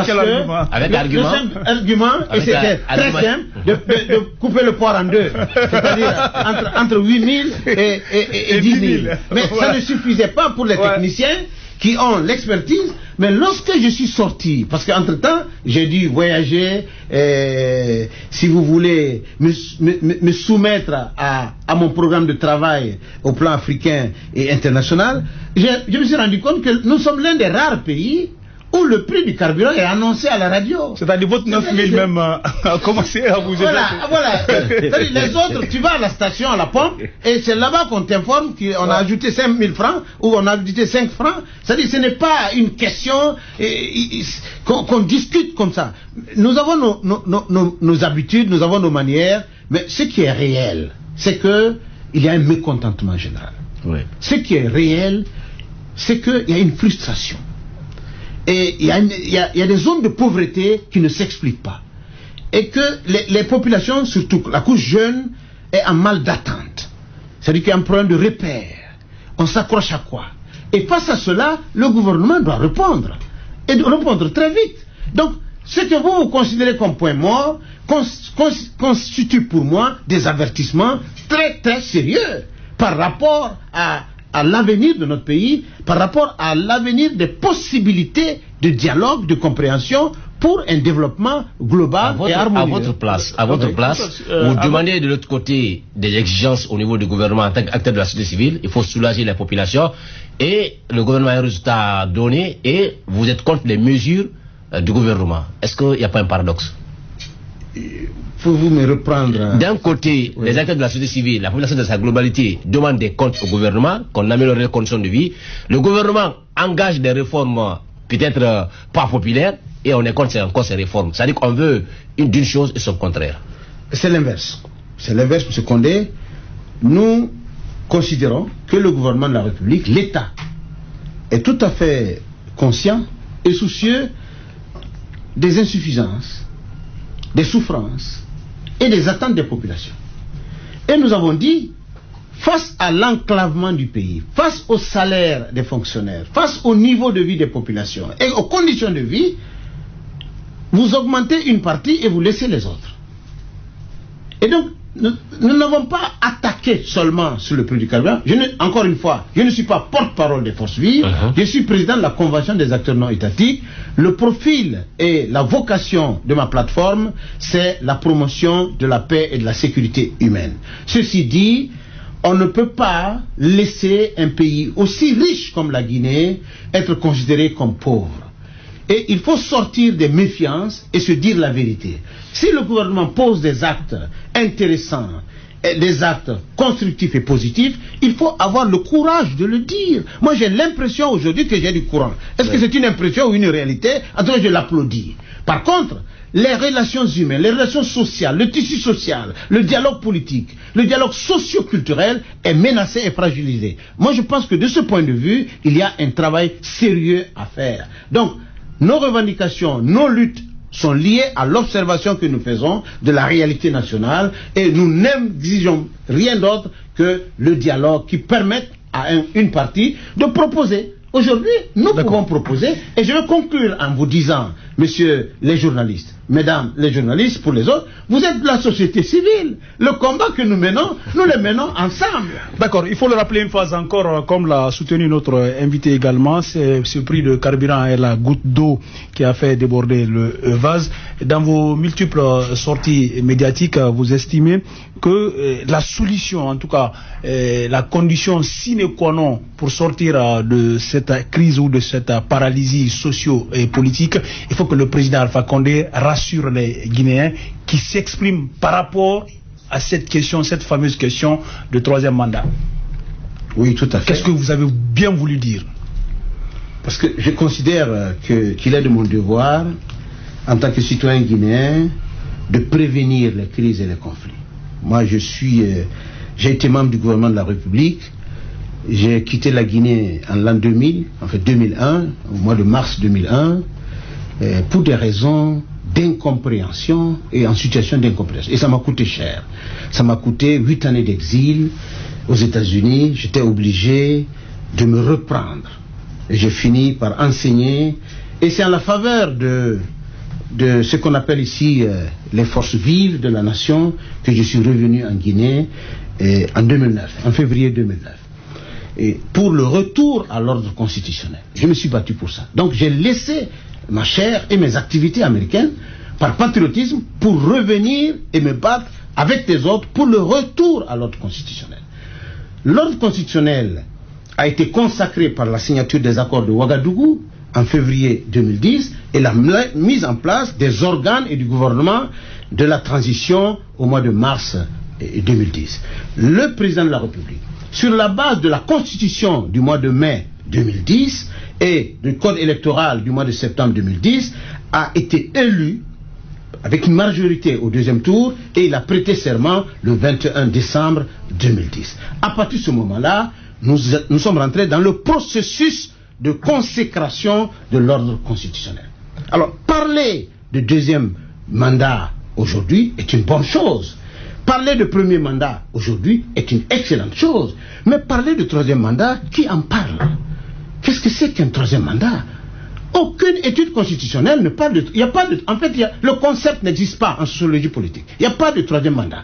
Et c'était très simple de couper le poire en deux. C'est-à-dire entre 8 000 et 10 000. Mais ça ne suffisait pas pour les techniciens qui ont l'expertise. Mais lorsque je suis sorti, parce qu'entre-temps, j'ai dû voyager, si vous voulez, me soumettre à mon programme de travail au plan africain et international, je me suis rendu compte que nous sommes l'un des rares pays où le prix du carburant est annoncé à la radio. C'est-à-dire votre 9 000 même a commencé à vous aider. Voilà. Les autres, tu vas à la station, à la pompe, et c'est là-bas qu'on t'informe qu'on a ajouté 5 000 francs, ou on a ajouté 5 francs. C'est-à-dire ce n'est pas une question qu'on discute comme ça. Nous avons nos habitudes, nous avons nos manières, mais ce qui est réel, c'est qu'il y a un mécontentement général. Oui. Ce qui est réel, c'est qu'il y a une frustration. Et il y a des zones de pauvreté qui ne s'expliquent pas. Et que les populations, surtout la couche jeune, est en mal d'attente. C'est-à-dire qu'il y a un problème de repère. On s'accroche à quoi? Et face à cela, le gouvernement doit répondre. Et doit répondre très vite. Donc, ce que vous considérez comme point mort constitue pour moi des avertissements très très sérieux par rapport à l'avenir de notre pays, par rapport à l'avenir des possibilités de dialogue, de compréhension pour un développement global et harmonieux. À votre place, vous demandez de l'autre côté des exigences au niveau du gouvernement en tant qu'acteur de la société civile. Il faut soulager la population et le gouvernement a un résultat à donner et vous êtes contre les mesures du gouvernement. Est-ce qu'il n'y a pas un paradoxe? pouvez-vous me reprendre? D'un côté, les acteurs de la société civile, la population de sa globalité demande des comptes au gouvernement, qu'on améliore les conditions de vie. Le gouvernement engage des réformes peut-être pas populaires, et on est contre encore ces réformes. C'est-à-dire qu'on veut d'une chose et son contraire. C'est l'inverse. C'est l'inverse, M. Condé. Nous considérons que le gouvernement de la République, l'État, est tout à fait conscient et soucieux des insuffisances, des souffrances et des attentes des populations. Et nous avons dit, face à l'enclavement du pays, face au salaire des fonctionnaires, face au niveau de vie des populations et aux conditions de vie, vous augmentez une partie et vous laissez les autres. Et donc, nous n'avons pas attaqué seulement sur le prix du carburant. Encore une fois, je ne suis pas porte-parole des forces vives, je suis président de la Convention des acteurs non étatiques. Le profil et la vocation de ma plateforme, c'est la promotion de la paix et de la sécurité humaine. Ceci dit, on ne peut pas laisser un pays aussi riche comme la Guinée être considéré comme pauvre. Et il faut sortir des méfiances et se dire la vérité. Si le gouvernement pose des actes intéressants, des actes constructifs et positifs, il faut avoir le courage de le dire. Moi, j'ai l'impression aujourd'hui que j'ai du courage. Est-ce que c'est une impression ou une réalité? En tout cas, je l'applaudis. Par contre, les relations humaines, les relations sociales, le tissu social, le dialogue politique, le dialogue socio-culturel est menacé et fragilisé. Moi, je pense que de ce point de vue, il y a un travail sérieux à faire. Donc, nos revendications, nos luttes sont liées à l'observation que nous faisons de la réalité nationale et nous n'exigeons rien d'autre que le dialogue qui permette à une partie de proposer. Aujourd'hui, nous pouvons proposer, et je vais conclure en vous disant, messieurs les journalistes, mesdames les journalistes, pour les autres, vous êtes de la société civile. Le combat que nous menons, nous le menons ensemble. D'accord, il faut le rappeler une fois encore, comme l'a soutenu notre invité également, c'est ce prix de carburant et la goutte d'eau qui a fait déborder le vase. Dans vos multiples sorties médiatiques, vous estimez que la solution, en tout cas, la condition sine qua non pour sortir de cette crise ou de cette paralysie socio et politique, il faut que le président Alpha Condé rassure les Guinéens qui s'expriment par rapport à cette question, cette fameuse question de troisième mandat. Oui, tout à fait. Qu'est-ce que vous avez bien voulu dire? Parce que je considère qu'il est de mon devoir, en tant que citoyen guinéen, de prévenir les crises et les conflits. Moi, j'ai été membre du gouvernement de la République. J'ai quitté la Guinée en l'an 2000, en fait 2001, au mois de mars 2001, pour des raisons d'incompréhension et en situation d'incompréhension. Et ça m'a coûté cher. Ça m'a coûté 8 années d'exil aux États-Unis. J'étais obligé de me reprendre. Et j'ai fini par enseigner. Et c'est à la faveur de ce qu'on appelle ici les forces vives de la nation que je suis revenu en Guinée en 2009, en février 2009. Et pour le retour à l'ordre constitutionnel. Je me suis battu pour ça. Donc j'ai laissé ma chair et mes activités américaines par patriotisme pour revenir et me battre avec les autres pour le retour à l'ordre constitutionnel. L'ordre constitutionnel a été consacré par la signature des accords de Ouagadougou en février 2010 et la mise en place des organes et du gouvernement de la transition au mois de mars 2010. Le président de la République, sur la base de la constitution du mois de mai 2010 et du code électoral du mois de septembre 2010, a été élu avec une majorité au deuxième tour et il a prêté serment le 21 décembre 2010. À partir de ce moment-là, nous sommes rentrés dans le processus de consécration de l'ordre constitutionnel. Alors, parler de deuxième mandat aujourd'hui est une bonne chose. Parler de premier mandat aujourd'hui est une excellente chose. Mais parler de troisième mandat, qui en parle? Qu'est-ce que c'est qu'un troisième mandat? Aucune étude constitutionnelle ne parle de... le concept n'existe pas en sociologie politique. Il n'y a pas de troisième mandat.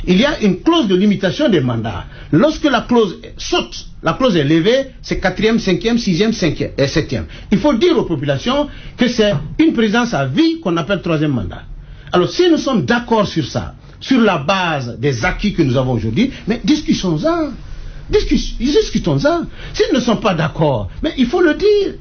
Il y a une clause de limitation des mandats. Lorsque la clause saute, la clause est levée, c'est 4e, 5e, 6e, 5e et 7e. Il faut dire aux populations que c'est une présidence à vie qu'on appelle troisième mandat. Alors si nous sommes d'accord sur ça, sur la base des acquis que nous avons aujourd'hui, mais discutons-en. Discutons-en. S'ils ne sont pas d'accord, mais il faut le dire.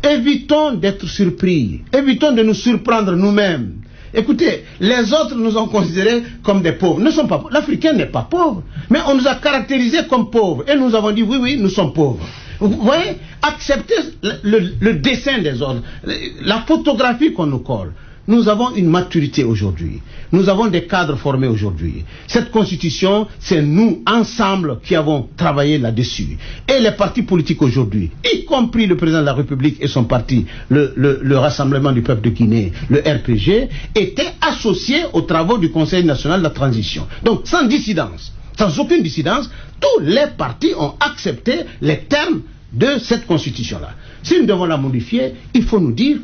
Évitons d'être surpris. Évitons de nous surprendre nous-mêmes. Écoutez, les autres nous ont considérés comme des pauvres. Nous ne sommes pas pauvres. L'Africain n'est pas pauvre. Mais on nous a caractérisés comme pauvres. Et nous avons dit, oui, nous sommes pauvres. Vous voyez, accepter le dessin des autres, la photographie qu'on nous colle. Nous avons une maturité aujourd'hui. Nous avons des cadres formés aujourd'hui. Cette constitution, c'est nous, ensemble, qui avons travaillé là-dessus. Et les partis politiques aujourd'hui, y compris le président de la République et son parti, le Rassemblement du peuple de Guinée, le RPG, étaient associés aux travaux du Conseil national de la transition. Donc, sans dissidence, sans aucune dissidence, tous les partis ont accepté les termes de cette constitution-là. Si nous devons la modifier, il faut nous dire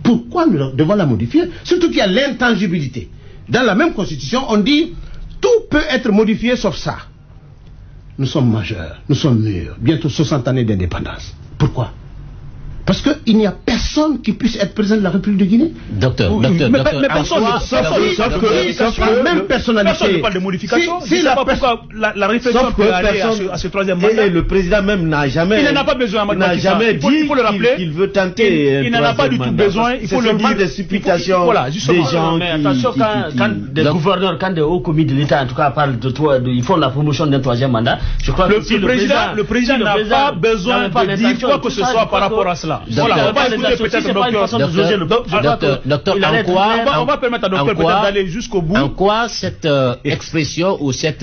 pourquoi nous devons la modifier, surtout qu'il y a l'intangibilité. Dans la même constitution, on dit tout peut être modifié sauf ça. Nous sommes majeurs, nous sommes mûrs, bientôt 60 années d'indépendance. Pourquoi? Parce qu'il n'y a personne qui puisse être président de la République de Guinée. Docteur, mais personne, sauf la même personnalité. Personne ne parle de modification. Si la réflexion peut aller à ce troisième mandat. Et le président même n'a jamais. Il n'en a pas besoin. Il n'a jamais dit qu'il veut tenter. Il n'en a pas du tout besoin. Il faut le dire. Des supputations des gens. Mais attention, quand des gouverneurs, quand des hauts commis de l'État, en tout cas, parlent de toi, ils font la promotion d'un troisième mandat. Je crois que le président n'a pas besoin de dire quoi que ce soit par rapport à cela. Voilà, on va écouter peut-être docteur, on va permettre à docteur peut-être d'aller jusqu'au bout. En quoi cette expression ou cette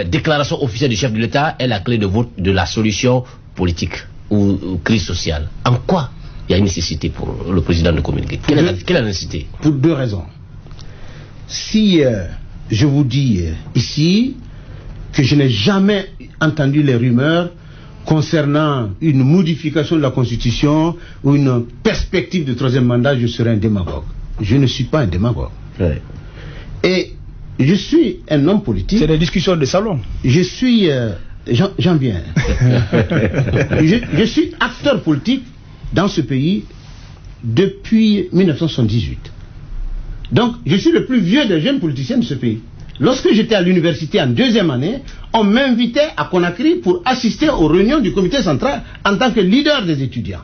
déclaration officielle du chef de l'État est la clé de la solution politique ou crise sociale? En quoi il y a une nécessité pour le président de communiquer? Quelle est la nécessité? Pour deux raisons. Si je vous dis ici que je n'ai jamais entendu les rumeurs concernant une modification de la Constitution ou une perspective de troisième mandat, je serai un démagogue. Je ne suis pas un démagogue. Ouais. Et je suis un homme politique. C'est des discussions de salon. Je suis... j'en viens. je suis acteur politique dans ce pays depuis 1978. Donc, je suis le plus vieux des jeunes politiciens de ce pays. Lorsque j'étais à l'université en deuxième année, on m'invitait à Conakry pour assister aux réunions du comité central en tant que leader des étudiants.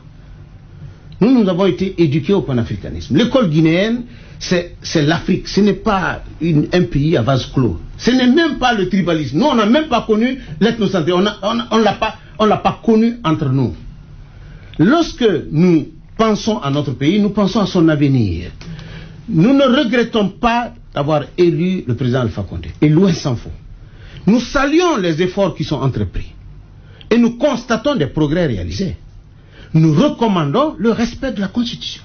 Nous avons été éduqués au panafricanisme. L'école guinéenne, c'est l'Afrique. Ce n'est pas un pays à vase clos. Ce n'est même pas le tribalisme. Nous, on n'a même pas connu l'ethnocentré. On l'a pas connu entre nous. Lorsque nous pensons à notre pays, nous pensons à son avenir. Nous ne regrettons pas d'avoir élu le président Alpha Condé. Et loin s'en faut. Nous saluons les efforts qui sont entrepris. Et nous constatons des progrès réalisés. Nous recommandons le respect de la Constitution.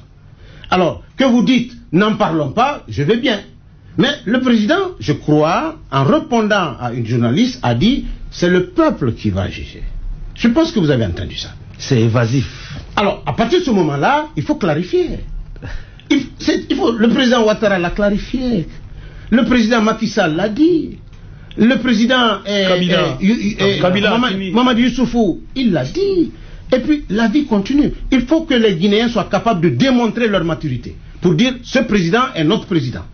Alors, que vous dites, n'en parlons pas, je vais bien. Mais le président, je crois, en répondant à une journaliste, a dit, c'est le peuple qui va juger. Je pense que vous avez entendu ça. C'est évasif. Alors, à partir de ce moment-là, il faut clarifier. Le président Ouattara l'a clarifié. Le président Macky Sall l'a dit. Le président Mamadou Youssoufou, il l'a dit. Et puis la vie continue. Il faut que les Guinéens soient capables de démontrer leur maturité pour dire ce président est notre président.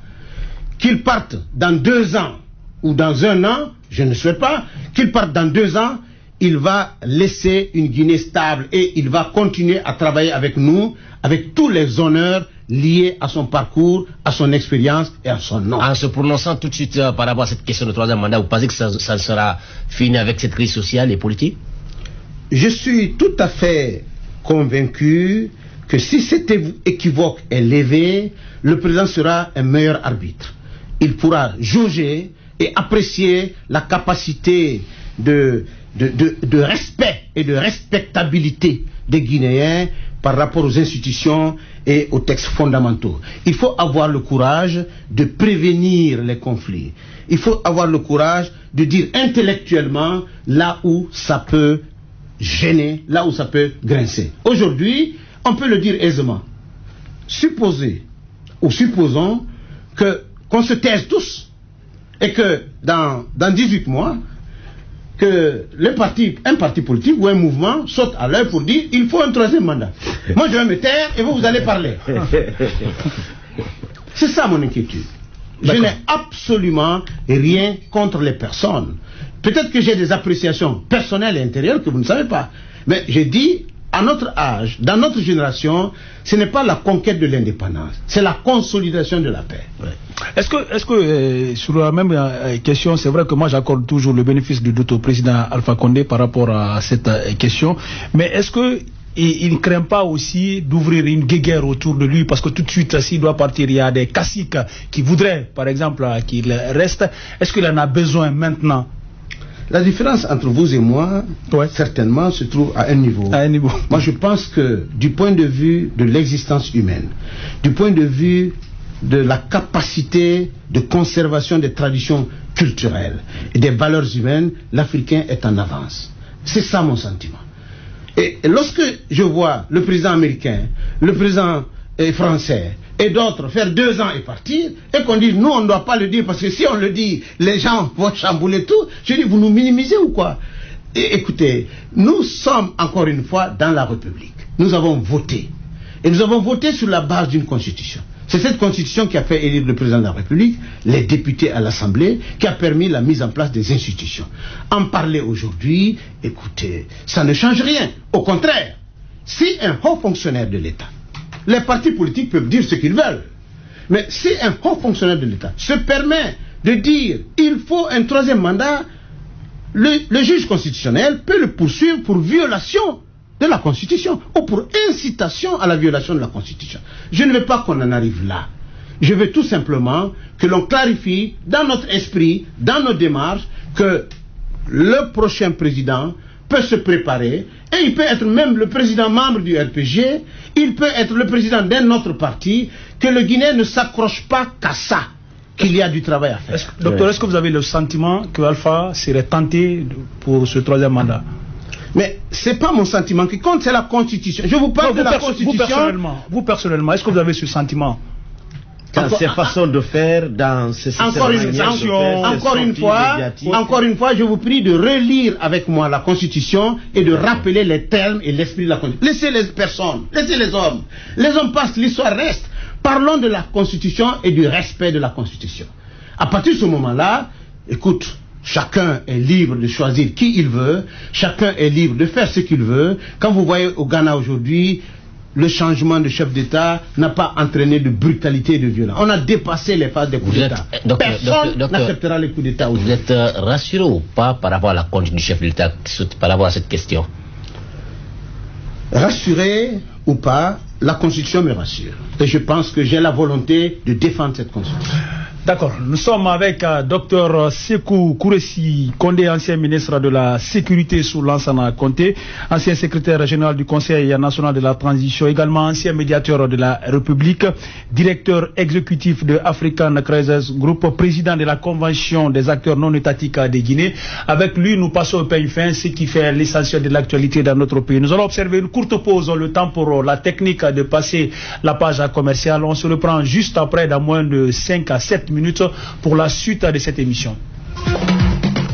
Qu'il parte dans 2 ans ou dans 1 an, je ne souhaite pas. Qu'il parte dans 2 ans, il va laisser une Guinée stable et il va continuer à travailler avec nous, avec tous les honneurs liés à son parcours, à son expérience et à son nom. En se prononçant tout de suite par rapport à cette question de troisième mandat, vous pensez que ça sera fini avec cette crise sociale et politique? Je suis tout à fait convaincu que si cet équivoque est levé, le président sera un meilleur arbitre. Il pourra jauger et apprécier la capacité de respect et de respectabilité des Guinéens par rapport aux institutions et aux textes fondamentaux. Il faut avoir le courage de prévenir les conflits. Il faut avoir le courage de dire intellectuellement là où ça peut gêner, là où ça peut grincer. Aujourd'hui, on peut le dire aisément. Supposons qu'on se taise tous et que dans 18 mois, que un parti politique ou un mouvement saute à l'œil pour dire il faut un troisième mandat. Moi je vais me taire et vous allez parler. C'est ça mon inquiétude. Je n'ai absolument rien contre les personnes. Peut-être que j'ai des appréciations personnelles et intérieures que vous ne savez pas. Mais j'ai dit à notre âge, dans notre génération, ce n'est pas la conquête de l'indépendance, c'est la consolidation de la paix. Ouais. Est-ce que sur la même question, c'est vrai que moi j'accorde toujours le bénéfice du doute au président Alpha Condé par rapport à cette question, mais est-ce que il ne craint pas aussi d'ouvrir une guéguerre autour de lui, parce que tout de suite, s'il doit partir, il y a des caciques qui voudraient, par exemple, qu'il reste. Est-ce qu'il en a besoin maintenant? La différence entre vous et moi, certainement, se trouve à un niveau. À un niveau. Moi, je pense que du point de vue de l'existence humaine, du point de vue de la capacité de conservation des traditions culturelles et des valeurs humaines, l'Africain est en avance. C'est ça mon sentiment. Et lorsque je vois le président américain, le président français et d'autres faire 2 ans et partir, et qu'on dit nous on ne doit pas le dire parce que si on le dit, les gens vont chambouler tout, je dis vous nous minimisez ou quoi? Et écoutez, nous sommes encore une fois dans la République. Nous avons voté. Et nous avons voté sur la base d'une constitution. C'est cette constitution qui a fait élire le président de la République, les députés à l'Assemblée, qui a permis la mise en place des institutions. En parler aujourd'hui, écoutez, ça ne change rien. Au contraire, si un haut fonctionnaire de l'État, les partis politiques peuvent dire ce qu'ils veulent, mais si un haut fonctionnaire de l'État se permet de dire il faut un 3e mandat, le juge constitutionnel peut le poursuivre pour violation de la Constitution ou pour incitation à la violation de la Constitution. Je ne veux pas qu'on en arrive là. Je veux tout simplement que l'on clarifie dans notre esprit, dans nos démarches, que le prochain président peut se préparer et il peut être même le président membre du RPG, il peut être le président d'un autre parti, que le Guinéen ne s'accroche pas qu'à ça, qu'il y a du travail à faire. Docteur, est-ce que vous avez le sentiment que Alpha serait tenté pour ce 3e mandat? Mais c'est pas mon sentiment qui compte, c'est la Constitution. Je vous parle de la Constitution. Vous personnellement, est-ce que vous avez ce sentiment? Dans ces façons de faire, dans ces encore une fois, je vous prie de relire avec moi la Constitution et de rappeler les termes et l'esprit de la Constitution. Laissez les personnes, laissez les hommes. Les hommes passent, l'histoire reste. Parlons de la Constitution et du respect de la Constitution. À partir de ce moment-là, écoute, chacun est libre de choisir qui il veut, chacun est libre de faire ce qu'il veut. Quand vous voyez au Ghana aujourd'hui, le changement de chef d'État n'a pas entraîné de brutalité et de violence. On a dépassé les phases des coups d'État. Personne n'acceptera les coups d'État aujourd'hui. Vous êtes rassuré ou pas par rapport à la conduite du chef d'État, par rapport à cette question? Rassuré ou pas, la Constitution me rassure. Et je pense que j'ai la volonté de défendre cette Constitution. D'accord. Nous sommes avec Dr Sékou Kouressi Condé, ancien ministre de la Sécurité sous Lansana Conté, ancien secrétaire général du Conseil national de la transition, également ancien médiateur de la République, directeur exécutif de African Crisis Group, président de la Convention des acteurs non étatiques de Guinée. Avec lui, nous passons au peigne fin, ce qui fait l'essentiel de l'actualité dans notre pays. Nous allons observer une courte pause, le temps pour la technique de passer la page commerciale. On se reprend juste après, dans moins de 5 à 7 minutes pour la suite de cette émission.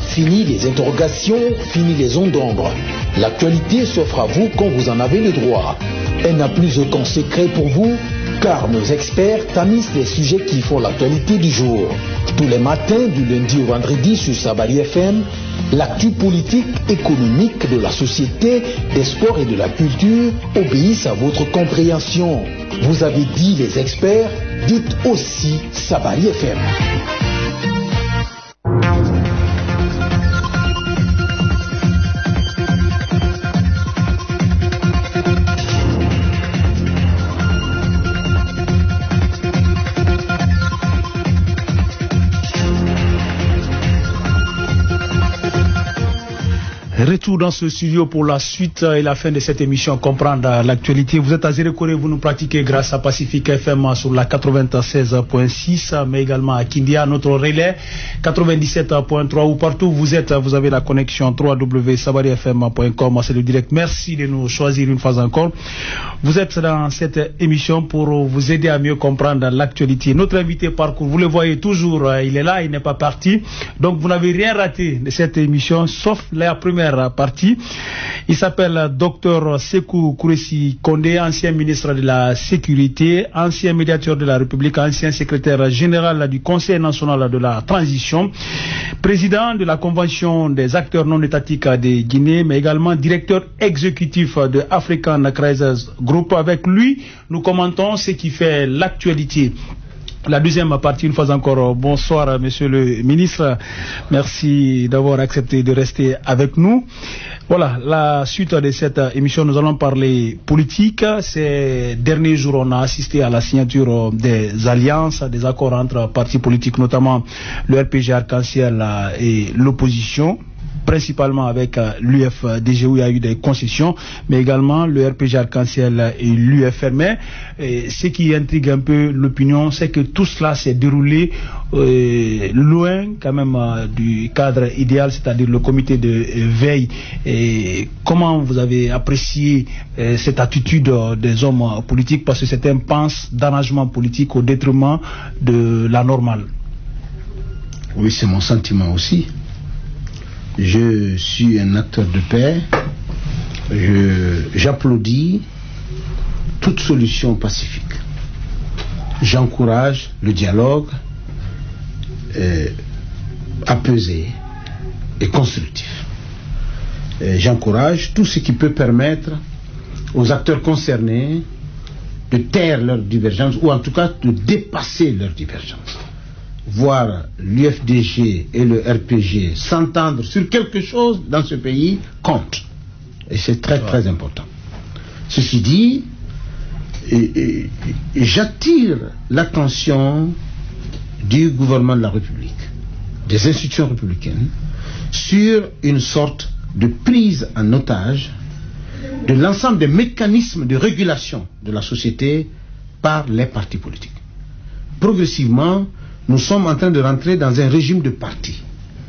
Fini les interrogations, fini les ondes d'ombre. L'actualité s'offre à vous quand vous en avez le droit. Elle n'a plus aucun secret pour vous, car nos experts tamisent les sujets qui font l'actualité du jour. Tous les matins, du lundi au vendredi sur Sabari FM, l'actu politique, économique, de la société, des sports et de la culture obéissent à votre compréhension. Vous avez dit les experts, dites aussi Sabari FM. Retour dans ce studio pour la suite et la fin de cette émission Comprendre l'actualité. Vous êtes à Zérekoré, vous nous pratiquez grâce à Pacifique FM sur la 96.6, mais également à Kindia, notre relais 97.3, ou partout où vous êtes, vous avez la connexion www.sabarifm.com, c'est le direct. Merci de nous choisir une fois encore. Vous êtes dans cette émission pour vous aider à mieux comprendre l'actualité. Notre invité parcours, vous le voyez toujours, il est là, il n'est pas parti. Donc vous n'avez rien raté de cette émission, sauf la première partie. Il s'appelle Dr Sékou Kouressi Condé, ancien ministre de la Sécurité, ancien médiateur de la République, ancien secrétaire général du Conseil national de la transition, président de la Convention des acteurs non étatiques de Guinée, mais également directeur exécutif de African Crisis Group. Avec lui, nous commentons ce qui fait l'actualité. La deuxième partie, une fois encore, bonsoir monsieur le ministre, merci d'avoir accepté de rester avec nous. Voilà, la suite de cette émission, nous allons parler politique. Ces derniers jours, on a assisté à la signature des alliances, des accords entre partis politiques, notamment le RPG Arc-en-Ciel et l'opposition, principalement avec l'UFDG où il y a eu des concessions, mais également le RPG Arc-en-Ciel et l'UFM. Ce qui intrigue un peu l'opinion, c'est que tout cela s'est déroulé loin quand même du cadre idéal, c'est-à-dire le comité de veille. Et comment vous avez apprécié cette attitude des hommes politiques, parce que c'est un pense d'arrangement politique au détriment de la normale? Oui, c'est mon sentiment aussi. Je suis un acteur de paix. J'applaudis toute solution pacifique. J'encourage le dialogue apaisé et constructif. J'encourage tout ce qui peut permettre aux acteurs concernés de taire leurs divergences, ou en tout cas de dépasser leurs divergences. Voir l'UFDG et le RPG s'entendre sur quelque chose dans ce pays compte. Et c'est très très important. Ceci dit, j'attire l'attention du gouvernement de la République, des institutions républicaines, sur une sorte de prise en otage de l'ensemble des mécanismes de régulation de la société par les partis politiques. Progressivement, nous sommes en train de rentrer dans un régime de partis.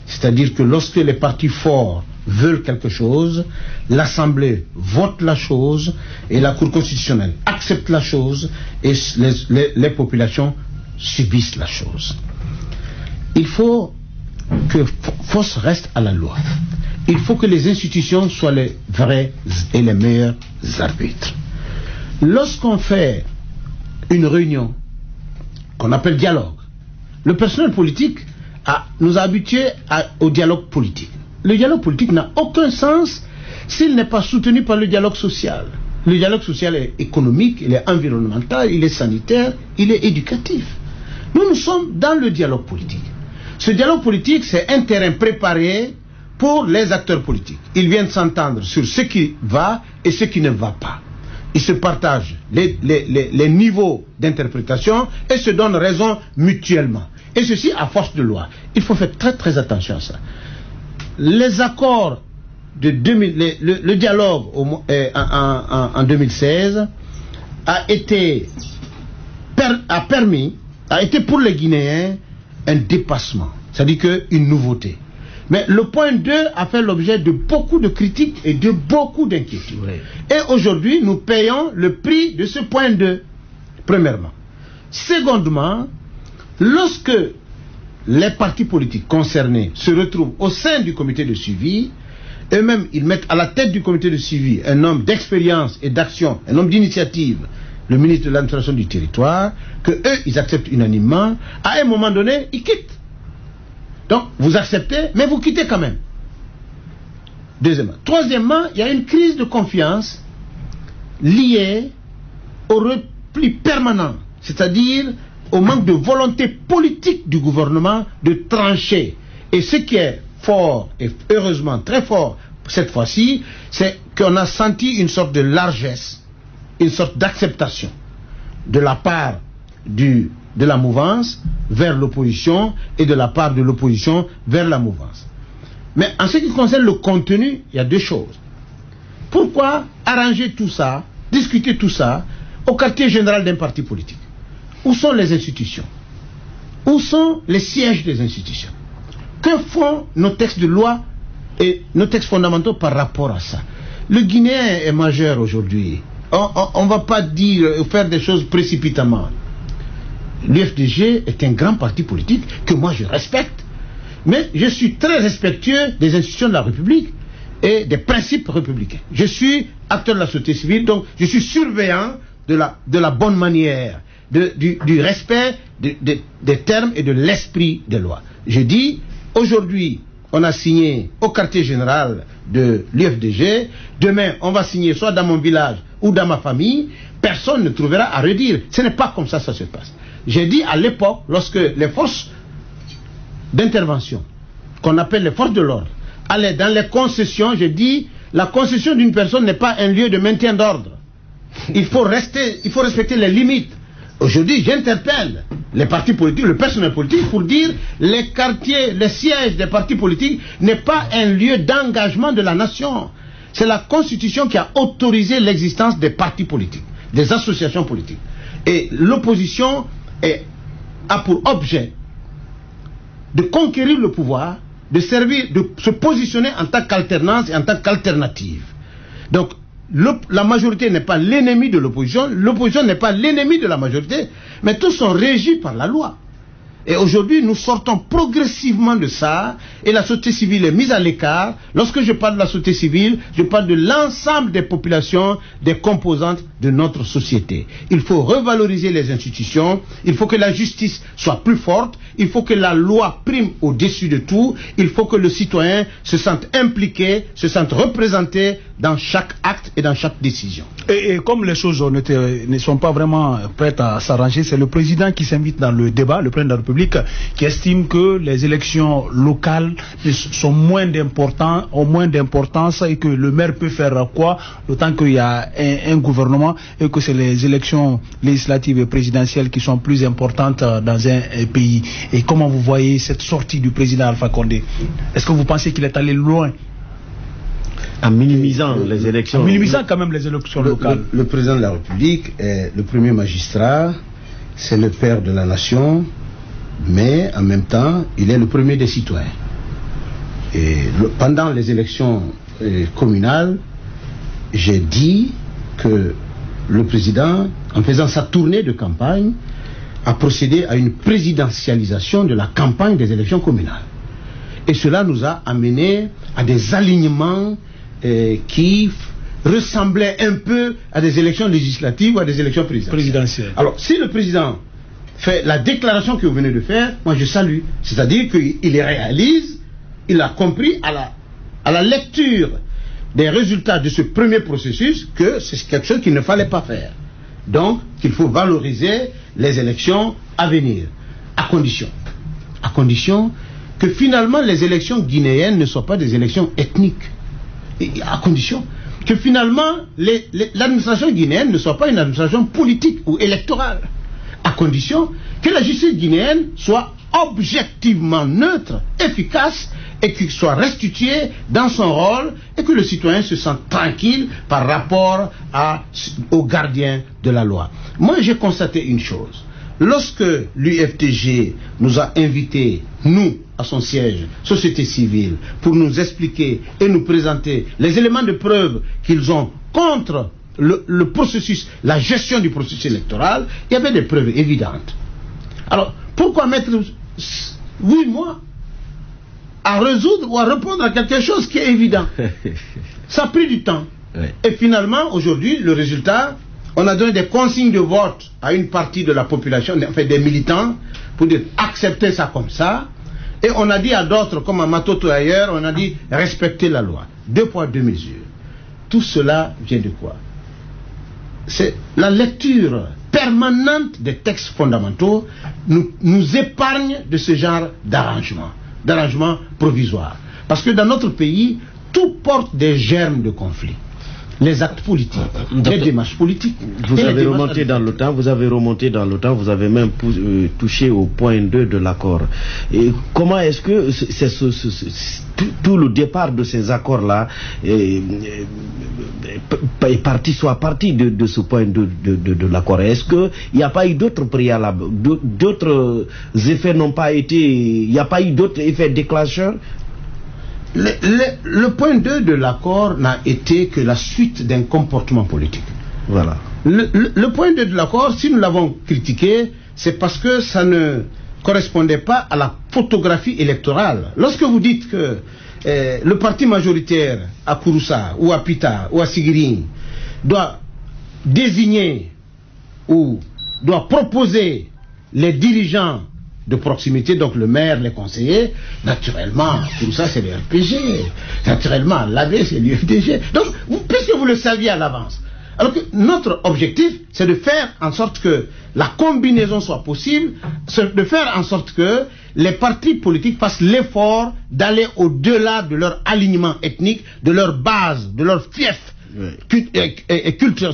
C'est-à-dire que lorsque les partis forts veulent quelque chose, l'Assemblée vote la chose et la Cour constitutionnelle accepte la chose et les populations subissent la chose. Il faut que force reste à la loi. Il faut que les institutions soient les vrais et les meilleurs arbitres. Lorsqu'on fait une réunion qu'on appelle dialogue, le personnel politique nous a habitués au dialogue politique. Le dialogue politique n'a aucun sens s'il n'est pas soutenu par le dialogue social. Le dialogue social est économique, il est environnemental, il est sanitaire, il est éducatif. Nous sommes dans le dialogue politique. Ce dialogue politique, c'est un terrain préparé pour les acteurs politiques. Ils viennent s'entendre sur ce qui va et ce qui ne va pas. Ils se partagent les niveaux d'interprétation et se donnent raison mutuellement. Et ceci à force de loi. Il faut faire très très attention à ça. Les accords de 2000, le dialogue en 2016 a été pour les Guinéens un dépassement, c'est-à-dire une nouveauté. Mais le point 2 a fait l'objet de beaucoup de critiques et de beaucoup d'inquiétudes. Oui. Et aujourd'hui, nous payons le prix de ce point 2, premièrement. Secondement, lorsque les partis politiques concernés se retrouvent au sein du comité de suivi, eux-mêmes, ils mettent à la tête du comité de suivi un homme d'expérience et d'action, un homme d'initiative, le ministre de l'administration du territoire, que eux, ils acceptent unanimement. À un moment donné, ils quittent. Donc, vous acceptez, mais vous quittez quand même. Deuxièmement. Troisièmement, il y a une crise de confiance liée au repli permanent, c'est-à-dire au manque de volonté politique du gouvernement de trancher. Et ce qui est fort, et heureusement très fort cette fois-ci, c'est qu'on a senti une sorte de largesse, une sorte d'acceptation de la part de la mouvance vers l'opposition et de la part de l'opposition vers la mouvance. Mais en ce qui concerne le contenu, il y a deux choses. Pourquoi arranger tout ça, discuter tout ça au quartier général d'un parti politique? Où sont les institutions? Où sont les sièges des institutions? Que font nos textes de loi et nos textes fondamentaux par rapport à ça? Le Guinéen est majeur aujourd'hui. On ne va pas faire des choses précipitamment. L'UFDG est un grand parti politique que moi je respecte, mais je suis très respectueux des institutions de la République et des principes républicains. Je suis acteur de la société civile, donc je suis surveillant de la bonne manière, du respect des termes et de l'esprit des lois. Je dis, Aujourd'hui, on a signé au quartier général de l'UFDG. Demain, on va signer soit dans mon village ou dans ma famille. Personne ne trouvera à redire. Ce n'est pas comme ça se passe. J'ai dit à l'époque, lorsque les forces d'intervention, qu'on appelle les forces de l'ordre, allaient dans les concessions, j'ai dit, la concession d'une personne n'est pas un lieu de maintien d'ordre. Il faut respecter les limites. Aujourd'hui, j'interpelle les partis politiques, le personnel politique, pour dire les quartiers, les sièges des partis politiques n'est pas un lieu d'engagement de la nation. C'est la Constitution qui a autorisé l'existence des partis politiques, des associations politiques. Et l'opposition a pour objet de conquérir le pouvoir, de se positionner en tant qu'alternance et en tant qu'alternative. Donc, la majorité n'est pas l'ennemi de l'opposition, l'opposition n'est pas l'ennemi de la majorité, mais tous sont régis par la loi. Et aujourd'hui, nous sortons progressivement de ça, et la société civile est mise à l'écart. Lorsque je parle de la société civile, je parle de l'ensemble des populations, des composantes de notre société. Il faut revaloriser les institutions, il faut que la justice soit plus forte, il faut que la loi prime au-dessus de tout, il faut que le citoyen se sente impliqué, se sente représenté dans chaque acte et dans chaque décision. Et comme les choses ne sont pas vraiment prêtes à s'arranger, c'est le président qui s'invite dans le débat, le président de la République, qui estime que les élections locales sont ont moins d'importance et que le maire peut faire quoi, d'autant qu'il y a un gouvernement et que c'est les élections législatives et présidentielles qui sont plus importantes dans un pays. Et comment vous voyez cette sortie du président Alpha Condé? Est-ce que vous pensez qu'il est allé loin en minimisant les élections? En minimisant quand même les élections locales. Le président de la République est le premier magistrat, c'est le père de la nation, mais en même temps, il est le premier des citoyens. Et pendant les élections communales, j'ai dit que le président, en faisant sa tournée de campagne, a procédé à une présidentialisation de la campagne des élections communales. Et cela nous a amené à des alignements qui ressemblaient un peu à des élections législatives ou à des élections présidentielles. Alors, si le président fait la déclaration que vous venez de faire, moi je salue. C'est-à-dire qu'il les réalise, il a compris à la lecture des résultats de ce premier processus que c'est quelque chose qu'il ne fallait pas faire. Donc, qu'il faut valoriser les élections à venir, à condition que finalement les élections guinéennes ne soient pas des élections ethniques, et à condition que finalement l'administration guinéenne ne soit pas une administration politique ou électorale, à condition que la justice guinéenne soit objectivement neutre, efficace et qu'il soit restitué dans son rôle et que le citoyen se sente tranquille par rapport aux gardiens de la loi. Moi j'ai constaté une chose. Lorsque l'UFDG nous a invités, nous, à son siège, société civile, pour nous expliquer et nous présenter les éléments de preuve qu'ils ont contre le processus, la gestion du processus électoral, il y avait des preuves évidentes. Alors, pourquoi mettre 8 mois à résoudre ou à répondre à quelque chose qui est évident? Ça a pris du temps. Oui. Et finalement, aujourd'hui, le résultat, on a donné des consignes de vote à une partie de la population, enfin des militants, pour dire accepter ça comme ça. Et on a dit à d'autres, comme à Matoto et ailleurs, on a dit respecter la loi. 2 poids, 2 mesures. Tout cela vient de quoi? C'est la lecture permanente des textes fondamentaux nous épargne de ce genre d'arrangement provisoire. Parce que dans notre pays, tout porte des germes de conflit. Les actes politiques, les démarches politiques. Vous avez remonté dans le temps, vous avez même touché au point 2 de l'accord. Et comment est-ce que tout le départ de ces accords-là soit parti de ce point de l'accord? Est-ce qu'il n'y a pas eu d'autres préalables, d'autres effets n'ont pas été, il n'y a pas eu d'autres effets déclencheurs? Le point 2 de l'accord n'a été que la suite d'un comportement politique. Voilà. Le point 2 de l'accord, si nous l'avons critiqué, c'est parce que ça ne correspondait pas à la photographie électorale. Lorsque vous dites que le parti majoritaire à Kouroussa ou à Pita ou à Sigiring doit désigner ou doit proposer les dirigeants de proximité, donc le maire, les conseillers, naturellement, tout ça c'est le RPG. Naturellement, l'AV c'est l'UFDG. Donc, puisque vous le saviez à l'avance, alors que notre objectif, c'est de faire en sorte que la combinaison soit possible, de faire en sorte que les partis politiques fassent l'effort d'aller au-delà de leur alignement ethnique, de leur base, de leur fief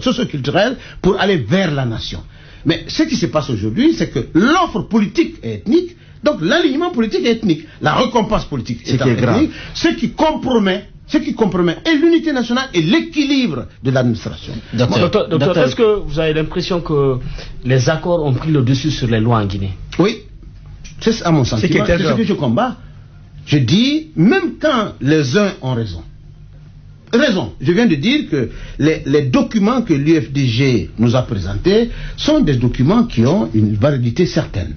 socio-culturel pour aller vers la nation. Mais ce qui se passe aujourd'hui, c'est que l'offre politique est ethnique, donc l'alignement politique est ethnique, la récompense politique est ethnique, ce qui compromet et l'unité nationale et l'équilibre de l'administration. Docteur, est-ce que vous avez l'impression que les accords ont pris le dessus sur les lois en Guinée? Oui, c'est à mon sentiment, c'est ce que je combats. Je dis, même quand les uns ont raison, je viens de dire que les documents que l'UFDG nous a présentés sont des documents qui ont une validité certaine.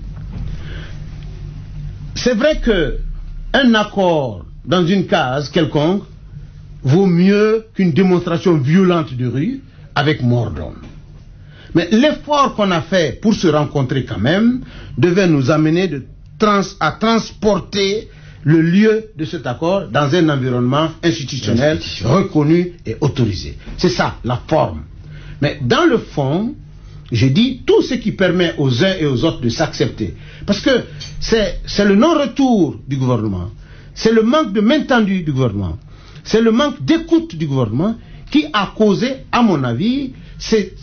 C'est vrai qu'un accord dans une case quelconque vaut mieux qu'une démonstration violente de rue avec mort d'homme. Mais l'effort qu'on a fait pour se rencontrer quand même devait nous amener à transporter le lieu de cet accord dans un environnement institutionnel reconnu et autorisé. C'est ça, la forme. Mais dans le fond, j'ai dit tout ce qui permet aux uns et aux autres de s'accepter. Parce que c'est le non-retour du gouvernement, c'est le manque de main-tendue du gouvernement, c'est le manque d'écoute du gouvernement qui a causé, à mon avis, ces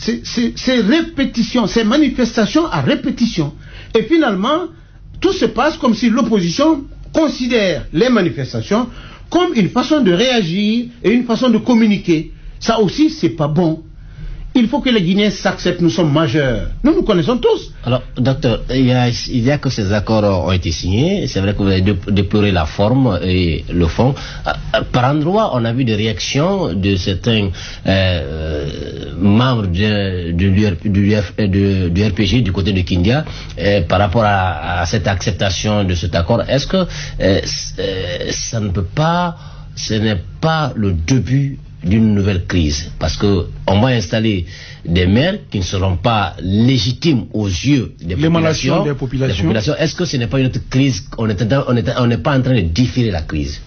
répétitions, ces manifestations à répétition. Et finalement, tout se passe comme si l'opposition considère les manifestations comme une façon de réagir et une façon de communiquer. Ça aussi, c'est pas bon. Il faut que les Guinéens s'acceptent, nous sommes majeurs. Nous connaissons tous. Alors, docteur, il y a que ces accords ont été signés. C'est vrai que vous avez déploré la forme et le fond. Par endroit, on a vu des réactions de certains membres du RPG du côté de Kindia par rapport à cette acceptation de cet accord. Est-ce que ce n'est pas le début d'une nouvelle crise, parce que on va installer des maires qui ne seront pas légitimes aux yeux des populations. Est-ce que ce n'est pas une autre crise? On n'est pas en train de différer la crise?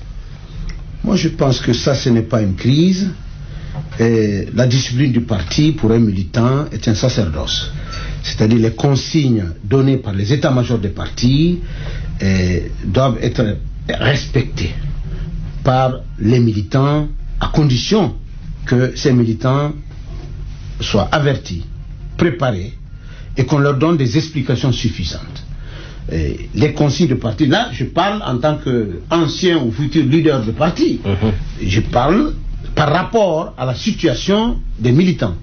Moi, je pense que ça, ce n'est pas une crise. Et la discipline du parti pour un militant est un sacerdoce. C'est-à-dire les consignes données par les états-majors des partis doivent être respectées par les militants, à condition que ces militants soient avertis, préparés, et qu'on leur donne des explications suffisantes. Et les consignes de parti, là, je parle en tant qu'ancien ou futur leader de parti. Je parle par rapport à la situation des militants.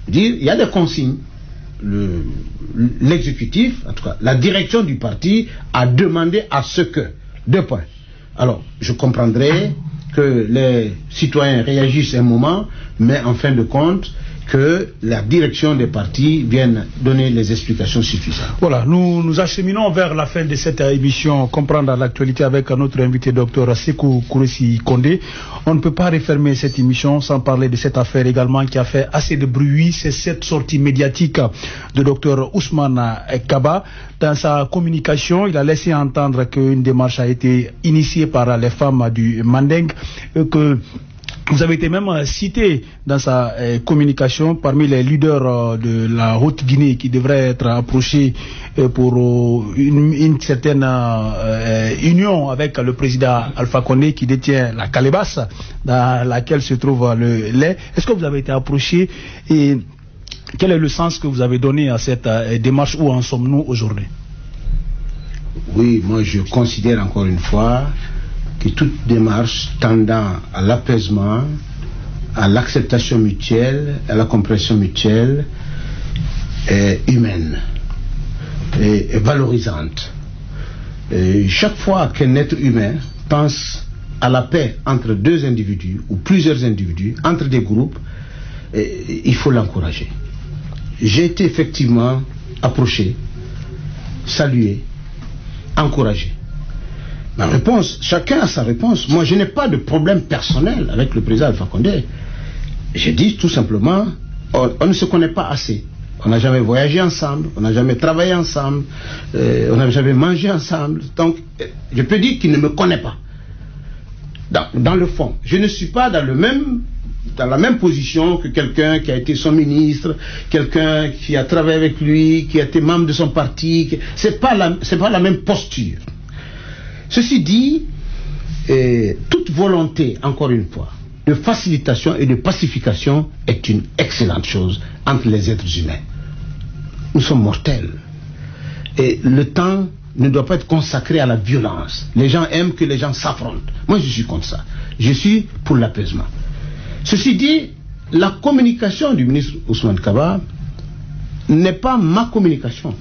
Dire, il y a des consignes. L'exécutif, en tout cas, la direction du parti a demandé à ce que, 2 points. Alors, je comprendrai que les citoyens réagissent un moment, mais en fin de compte, que la direction des partis vienne donner les explications suffisantes. Voilà, nous acheminons vers la fin de cette émission Comprendre l'actualité avec notre invité Dr Sékou Kourissi Kondé. On ne peut pas refermer cette émission sans parler de cette affaire également qui a fait assez de bruit. C'est cette sortie médiatique de Dr Ousmane Kaba. Dans sa communication, il a laissé entendre qu'une démarche a été initiée par les femmes du Mandeng, que vous avez été même cité dans sa communication parmi les leaders de la Haute-Guinée qui devraient être approchés pour une certaine union avec le président Alpha Condé qui détient la calebasse dans laquelle se trouve le lait. Est-ce que vous avez été approché et quel est le sens que vous avez donné à cette démarche? Où en sommes-nous aujourd'hui? Oui, moi je considère encore une fois que toute démarche tendant à l'apaisement, à l'acceptation mutuelle, à la compréhension mutuelle est humaine et valorisante. Et chaque fois qu'un être humain pense à la paix entre 2 individus ou plusieurs individus, entre des groupes, il faut l'encourager. J'ai été effectivement approché, salué, encouragé. Ma réponse, chacun a sa réponse. Moi, je n'ai pas de problème personnel avec le président Alpha Condé. Je dis tout simplement, on ne se connaît pas assez On n'a jamais voyagé ensemble, on n'a jamais travaillé ensemble, on n'a jamais mangé ensemble. Donc, je peux dire qu'il ne me connaît pas. Dans le fond, je ne suis pas dans la même position que quelqu'un qui a été son ministre, quelqu'un qui a travaillé avec lui, qui a été membre de son parti. C'est pas la même posture. Ceci dit, toute volonté, encore une fois, de facilitation et de pacification est une excellente chose entre les êtres humains. Nous sommes mortels. Et le temps ne doit pas être consacré à la violence. Les gens aiment que les gens s'affrontent. Moi, je suis contre ça. Je suis pour l'apaisement. Ceci dit, la communication du ministre Ousmane Kaba n'est pas ma communication.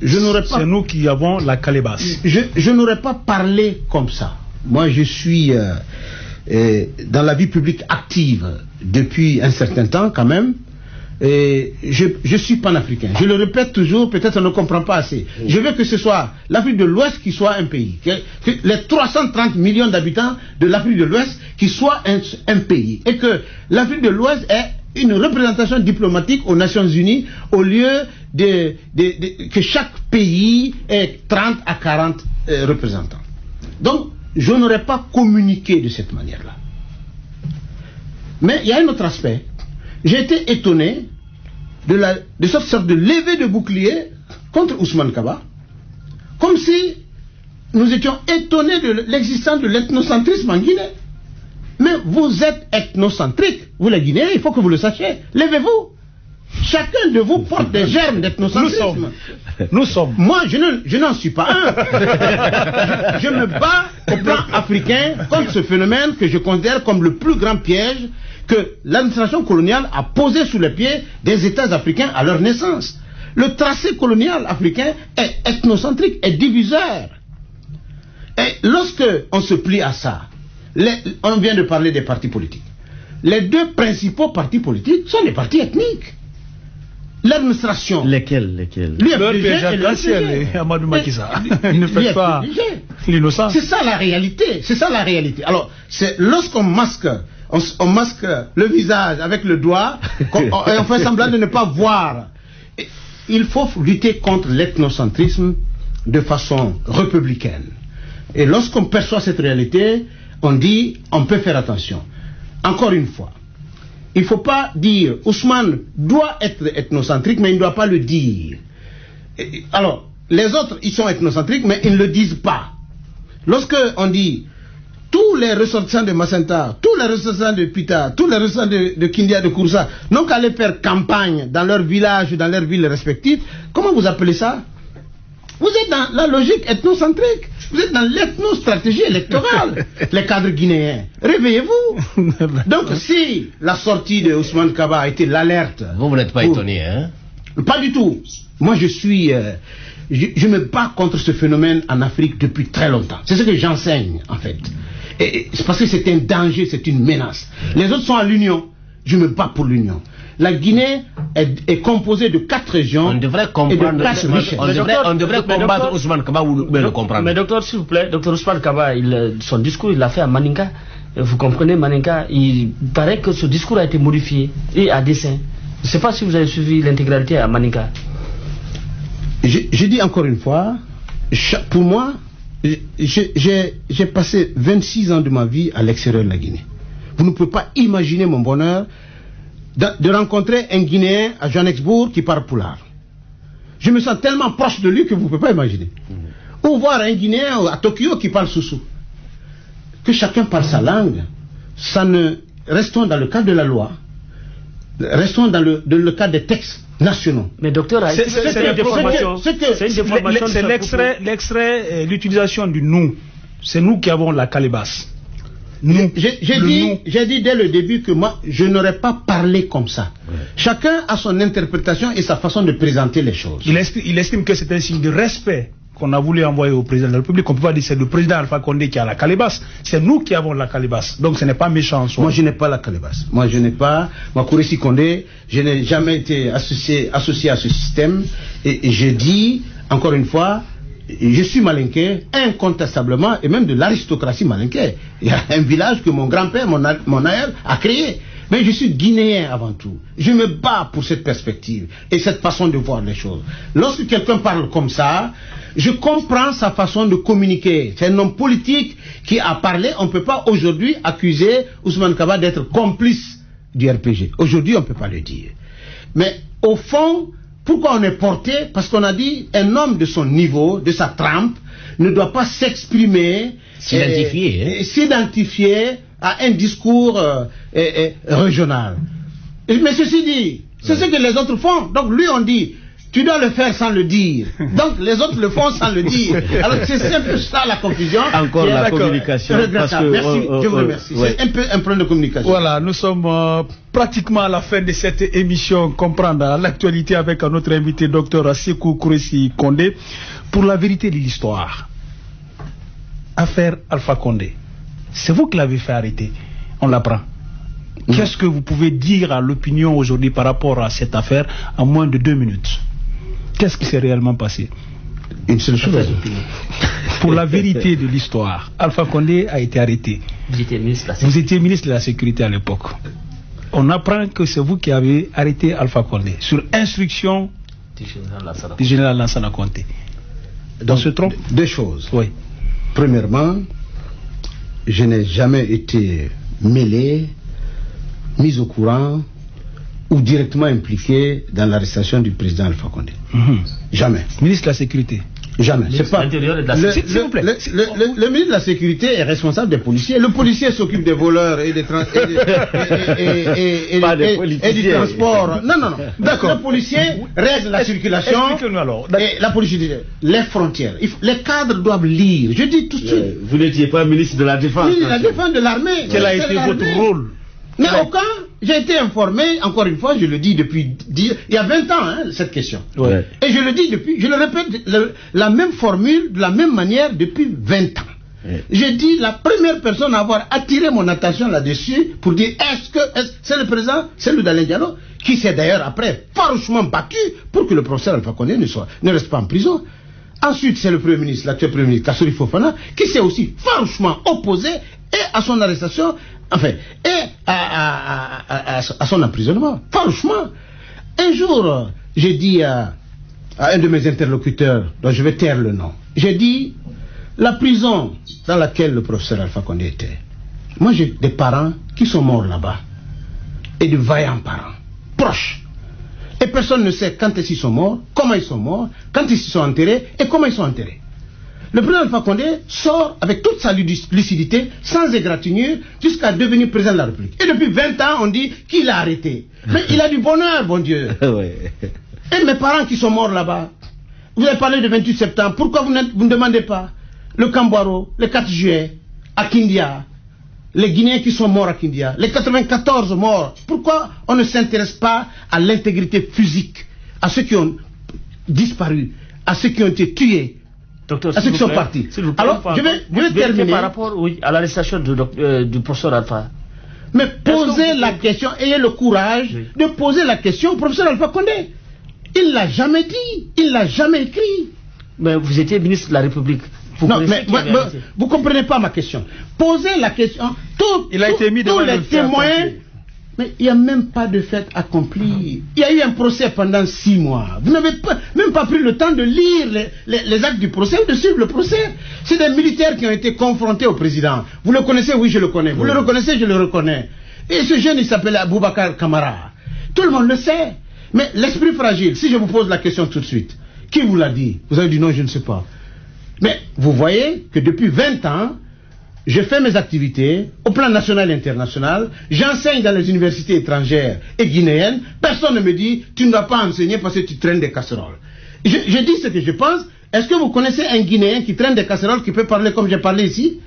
C'est nous qui avons la calebasse. Je n'aurais pas parlé comme ça. Moi, je suis dans la vie publique active depuis un certain temps quand même. Et je suis panafricain. Je le répète toujours, peut-être on ne comprend pas assez. Je veux que ce soit l'Afrique de l'Ouest qui soit un pays. Que les 330 millions d'habitants de l'Afrique de l'Ouest qui soit un pays. Et que l'Afrique de l'Ouest ait une représentation diplomatique aux Nations Unies au lieu que chaque pays ait 30 à 40 représentants. Donc, je n'aurais pas communiqué de cette manière-là. Mais il y a un autre aspect. J'ai été étonné de cette sorte de levée de bouclier contre Ousmane Kaba, comme si nous étions étonnés de l'existence de l'ethnocentrisme en Guinée. Mais vous êtes ethnocentrique, vous les Guinéens, il faut que vous le sachiez. Levez-vous. Chacun de vous porte des germes d'ethnocentrisme. Nous sommes. Moi, je n'en suis pas un. Je me bats au plan africain contre ce phénomène que je considère comme le plus grand piège que l'administration coloniale a posé sous les pieds des États africains à leur naissance. Le tracé colonial africain est ethnocentrique, est diviseur. Et lorsque on se plie à ça, on vient de parler des partis politiques. Les deux principaux partis politiques sont des partis ethniques. L'administration. Lesquels l'UFDG et Amadou Macky Sall. Il ne fait pas l'innocent. C'est ça la réalité. C'est ça la réalité. Alors, lorsqu'on masque le visage avec le doigt et on fait semblant de ne pas voir. Il faut lutter contre l'ethnocentrisme de façon républicaine. Et lorsqu'on perçoit cette réalité, on dit on peut faire attention. Encore une fois, il ne faut pas dire Ousmane doit être ethnocentrique, mais il ne doit pas le dire. Alors, les autres, ils sont ethnocentriques, mais ils ne le disent pas. Lorsque on dit tous les ressortissants de Macenta, tous les ressortissants de Pita, tous les ressortissants de Kindia, de Kouroussa, n'ont qu'à aller faire campagne dans leur village, dans leurs villes respectives, comment vous appelez ça? Vous êtes dans la logique ethnocentrique. Vous êtes dans l'ethnostratégie électorale. Les cadres guinéens, réveillez-vous. Donc si la sortie de Ousmane Kaba a été l'alerte... Vous n'êtes pas étonné, hein? Pas du tout. Moi je suis... je me bats contre ce phénomène en Afrique depuis très longtemps. C'est ce que j'enseigne en fait. Et c'est parce que c'est un danger, c'est une menace. Les autres sont à l'union. Je me bats pour l'union. La Guinée est composée de 4 régions. On devrait comprendre. On devrait combattre Ousmane Kaba ou le comprendre. Mais docteur, s'il vous plaît, docteur Ousmane Kaba, son discours, il l'a fait à Maninka. Vous comprenez, Maninka, il paraît que ce discours a été modifié et à dessein. Je ne sais pas si vous avez suivi l'intégralité à Maninka. Je dis encore une fois, pour moi, j'ai passé 26 ans de ma vie à l'extérieur de la Guinée. Vous ne pouvez pas imaginer mon bonheur de rencontrer un Guinéen à Johannesburg qui parle Pulaar. Je me sens tellement proche de lui que vous ne pouvez pas imaginer. Ou voir un Guinéen à Tokyo qui parle Soussou. Que chacun parle sa langue. Restons dans le cadre de la loi. Restons dans le cadre des textes nationaux. Mais docteur, c'est une déformation. C'est l'extrait, l'utilisation du nous. C'est nous qui avons la calebasse. J'ai dit dès le début que moi, je n'aurais pas parlé comme ça. Ouais. Chacun a son interprétation et sa façon de présenter les choses. Il estime que c'est un signe de respect qu'on a voulu envoyer au président de la République. On ne peut pas dire que c'est le président Alpha Condé qui a la calebasse. C'est nous qui avons la calebasse. Donc ce n'est pas méchant en soi. Moi, je n'ai pas la calebasse. Moi, Kouressi Condé, je n'ai jamais été associé à ce système. Et je dis, encore une fois, je suis malinquais, incontestablement, et même de l'aristocratie malinquais. Il y a un village que mon grand-père, mon aïeul, a créé. Mais je suis guinéen avant tout. Je me bats pour cette perspective et cette façon de voir les choses. Lorsque quelqu'un parle comme ça, je comprends sa façon de communiquer. C'est un homme politique qui a parlé. On ne peut pas aujourd'hui accuser Ousmane Kaba d'être complice du RPG. Aujourd'hui, on ne peut pas le dire. Mais au fond, pourquoi on est porté? Parce qu'on a dit un homme de son niveau, de sa trempe, ne doit pas s'exprimer, s'identifier à un discours régional. Mais ceci dit, c'est ce que les autres font. Donc lui, on dit, tu dois le faire sans le dire. Donc les autres le font sans le dire. Alors c'est un peu ça la confusion. Encore la communication. Parce que, merci, je vous remercie. C'est un peu un problème de communication. Voilà, nous sommes pratiquement à la fin de cette émission Comprendre l'actualité avec notre invité Dr Sékou Kouressi Condé. Pour la vérité de l'histoire, affaire Alpha Condé, c'est vous qui l'avez fait arrêter. On l'apprend. Qu'est-ce que vous pouvez dire à l'opinion aujourd'hui par rapport à cette affaire en moins de 2 minutes? Qu'est-ce qui s'est réellement passé? Une seule chose. Pour la vérité de l'histoire, Alpha Condé a été arrêté. Vous étiez ministre de la Sécurité à l'époque. On apprend que c'est vous qui avez arrêté Alpha Condé sur instruction du général Lansana Conté. On se trompe? 2 choses. Oui. Premièrement, je n'ai jamais été mêlé, mis au courant ou directement impliqué dans l'arrestation du président Alpha Condé. Jamais. Ministre de la Sécurité. Jamais. C'est pas. S'il vous plaît. Le ministre de la Sécurité est responsable des policiers. Le policier s'occupe des voleurs et du transport. Non. D'accord. Le policier règle la circulation. Et la police dit les frontières. Les cadres doivent lire. Je dis tout de suite. Vous n'étiez pas ministre de la Défense. Ministre de la Défense de l'armée. Quel a été votre rôle? Mais aucun, j'ai été informé, encore une fois, je le dis depuis, il y a 20 ans, cette question. Ouais. Et je le dis depuis, je le répète, la même formule, de la même manière, depuis 20 ans. Ouais. J'ai dit, la première personne à avoir attiré mon attention là-dessus, pour dire, est-ce que c'est le président, c'est le d'Alain Diallo, qui s'est d'ailleurs après farouchement battu pour que le professeur Alpha Condé ne reste pas en prison. Ensuite, c'est le Premier ministre, l'actuel Premier ministre, Kassori Fofana, qui s'est aussi farouchement opposé et à son arrestation, enfin, et à son emprisonnement. Franchement, un jour, j'ai dit à un de mes interlocuteurs, dont je vais taire le nom, j'ai dit, la prison dans laquelle le professeur Alpha Condé était, moi j'ai des parents qui sont morts là-bas, et de vaillants parents, proches. Et personne ne sait quand ils sont morts, comment ils sont morts, quand ils sont enterrés, et comment ils sont enterrés. Le président Alpha Condé sort avec toute sa lucidité, sans égratignure, jusqu'à devenir président de la République. Et depuis 20 ans, on dit qu'il l'a arrêté. Mais il a du bonheur, bon Dieu. Et mes parents qui sont morts là-bas, vous avez parlé du 28 septembre, pourquoi vous ne demandez pas le Kambouaro, le 4 juillet, à Kindia, les Guinéens qui sont morts à Kindia, les 94 morts, pourquoi on ne s'intéresse pas à l'intégrité physique, à ceux qui ont disparu, à ceux qui ont été tués, Docteur, à ceux qui sont partis. Alors, je vais terminer. Par rapport à l'arrestation du professeur Alpha. Mais posez la question, ayez le courage de poser la question au professeur Alpha Condé. Il ne l'a jamais dit, il ne l'a jamais écrit. Mais vous étiez ministre de la République. Vous ne comprenez pas ma question. Posez la question. Il a été mis devant les témoins. Mais il n'y a même pas de fait accompli. Il y a eu un procès pendant 6 mois. Vous n'avez même pas pris le temps de lire les actes du procès ou de suivre le procès. C'est des militaires qui ont été confrontés au président. Vous le connaissez? Oui, je le connais. Vous le reconnaissez? Je le reconnais. Et ce jeune, il s'appelait Aboubacar Kamara. Tout le monde le sait. Mais l'esprit fragile, si je vous pose la question tout de suite, qui vous l'a dit? Vous avez dit non, je ne sais pas. Mais vous voyez que depuis 20 ans, je fais mes activités au plan national et international, j'enseigne dans les universités étrangères et guinéennes, personne ne me dit tu ne dois pas enseigner parce que tu traînes des casseroles. Je dis ce que je pense. Est-ce que vous connaissez un Guinéen qui traîne des casseroles qui peut parler comme j'ai parlé ici?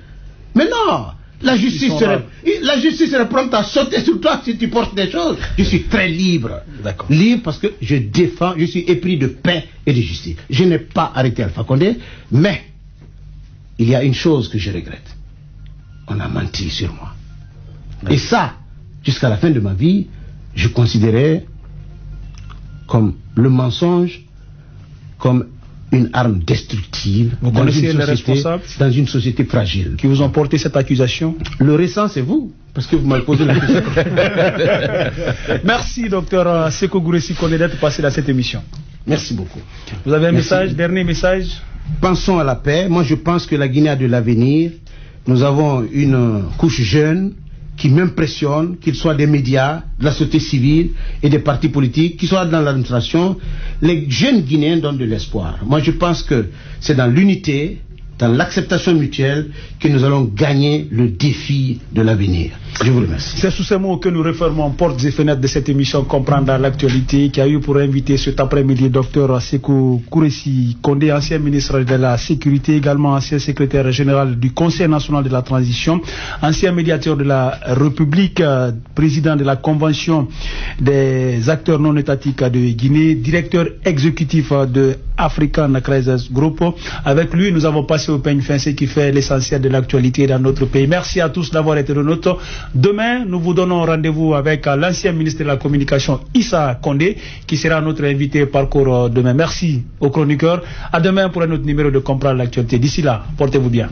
Mais non, la justice serait prompte à sauter sur toi si tu portes des choses. Je suis très libre. Libre parce que je défends, je suis épris de paix et de justice. Je n'ai pas arrêté Alpha Condé, mais il y a une chose que je regrette. On a menti sur moi. Et ça, jusqu'à la fin de ma vie, je considérais comme le mensonge, comme une arme destructive. Vous connaissez les responsables dans une société fragile. Qui vous ont porté cette accusation? Le récent, c'est vous. Parce que vous m'avez posé la question. Merci, docteur Sékou Gouressi Kondé, d'être passé dans cette émission. Merci beaucoup. Vous avez un message, dernier message? Pensons à la paix. Moi, je pense que la Guinée a de l'avenir. Nous avons une couche jeune qui m'impressionne, qu'ils soient des médias, de la société civile et des partis politiques, qu'ils soient dans l'administration. Les jeunes Guinéens donnent de l'espoir. Moi, je pense que c'est dans l'unité, dans l'acceptation mutuelle, que nous allons gagner le défi de l'avenir. Je vous remercie. C'est sous ces mots que nous refermons portes et fenêtres de cette émission Comprendre l'actualité, qui a eu pour invité cet après-midi Dr Sékou Gouressi Kondé, ancien ministre de la Sécurité, également ancien secrétaire général du Conseil national de la transition, ancien médiateur de la République, président de la Convention des acteurs non étatiques de Guinée, directeur exécutif de African Crisis Group. Avec lui, nous avons passé au peigne fin, ce qui fait l'essentiel de l'actualité dans notre pays. Merci à tous d'avoir été de notre. Demain, nous vous donnons rendez-vous avec l'ancien ministre de la Communication, Issa Kondé, qui sera notre invité parcours demain. Merci aux chroniqueurs. À demain pour un autre numéro de Comprendre l'actualité. D'ici là, portez-vous bien.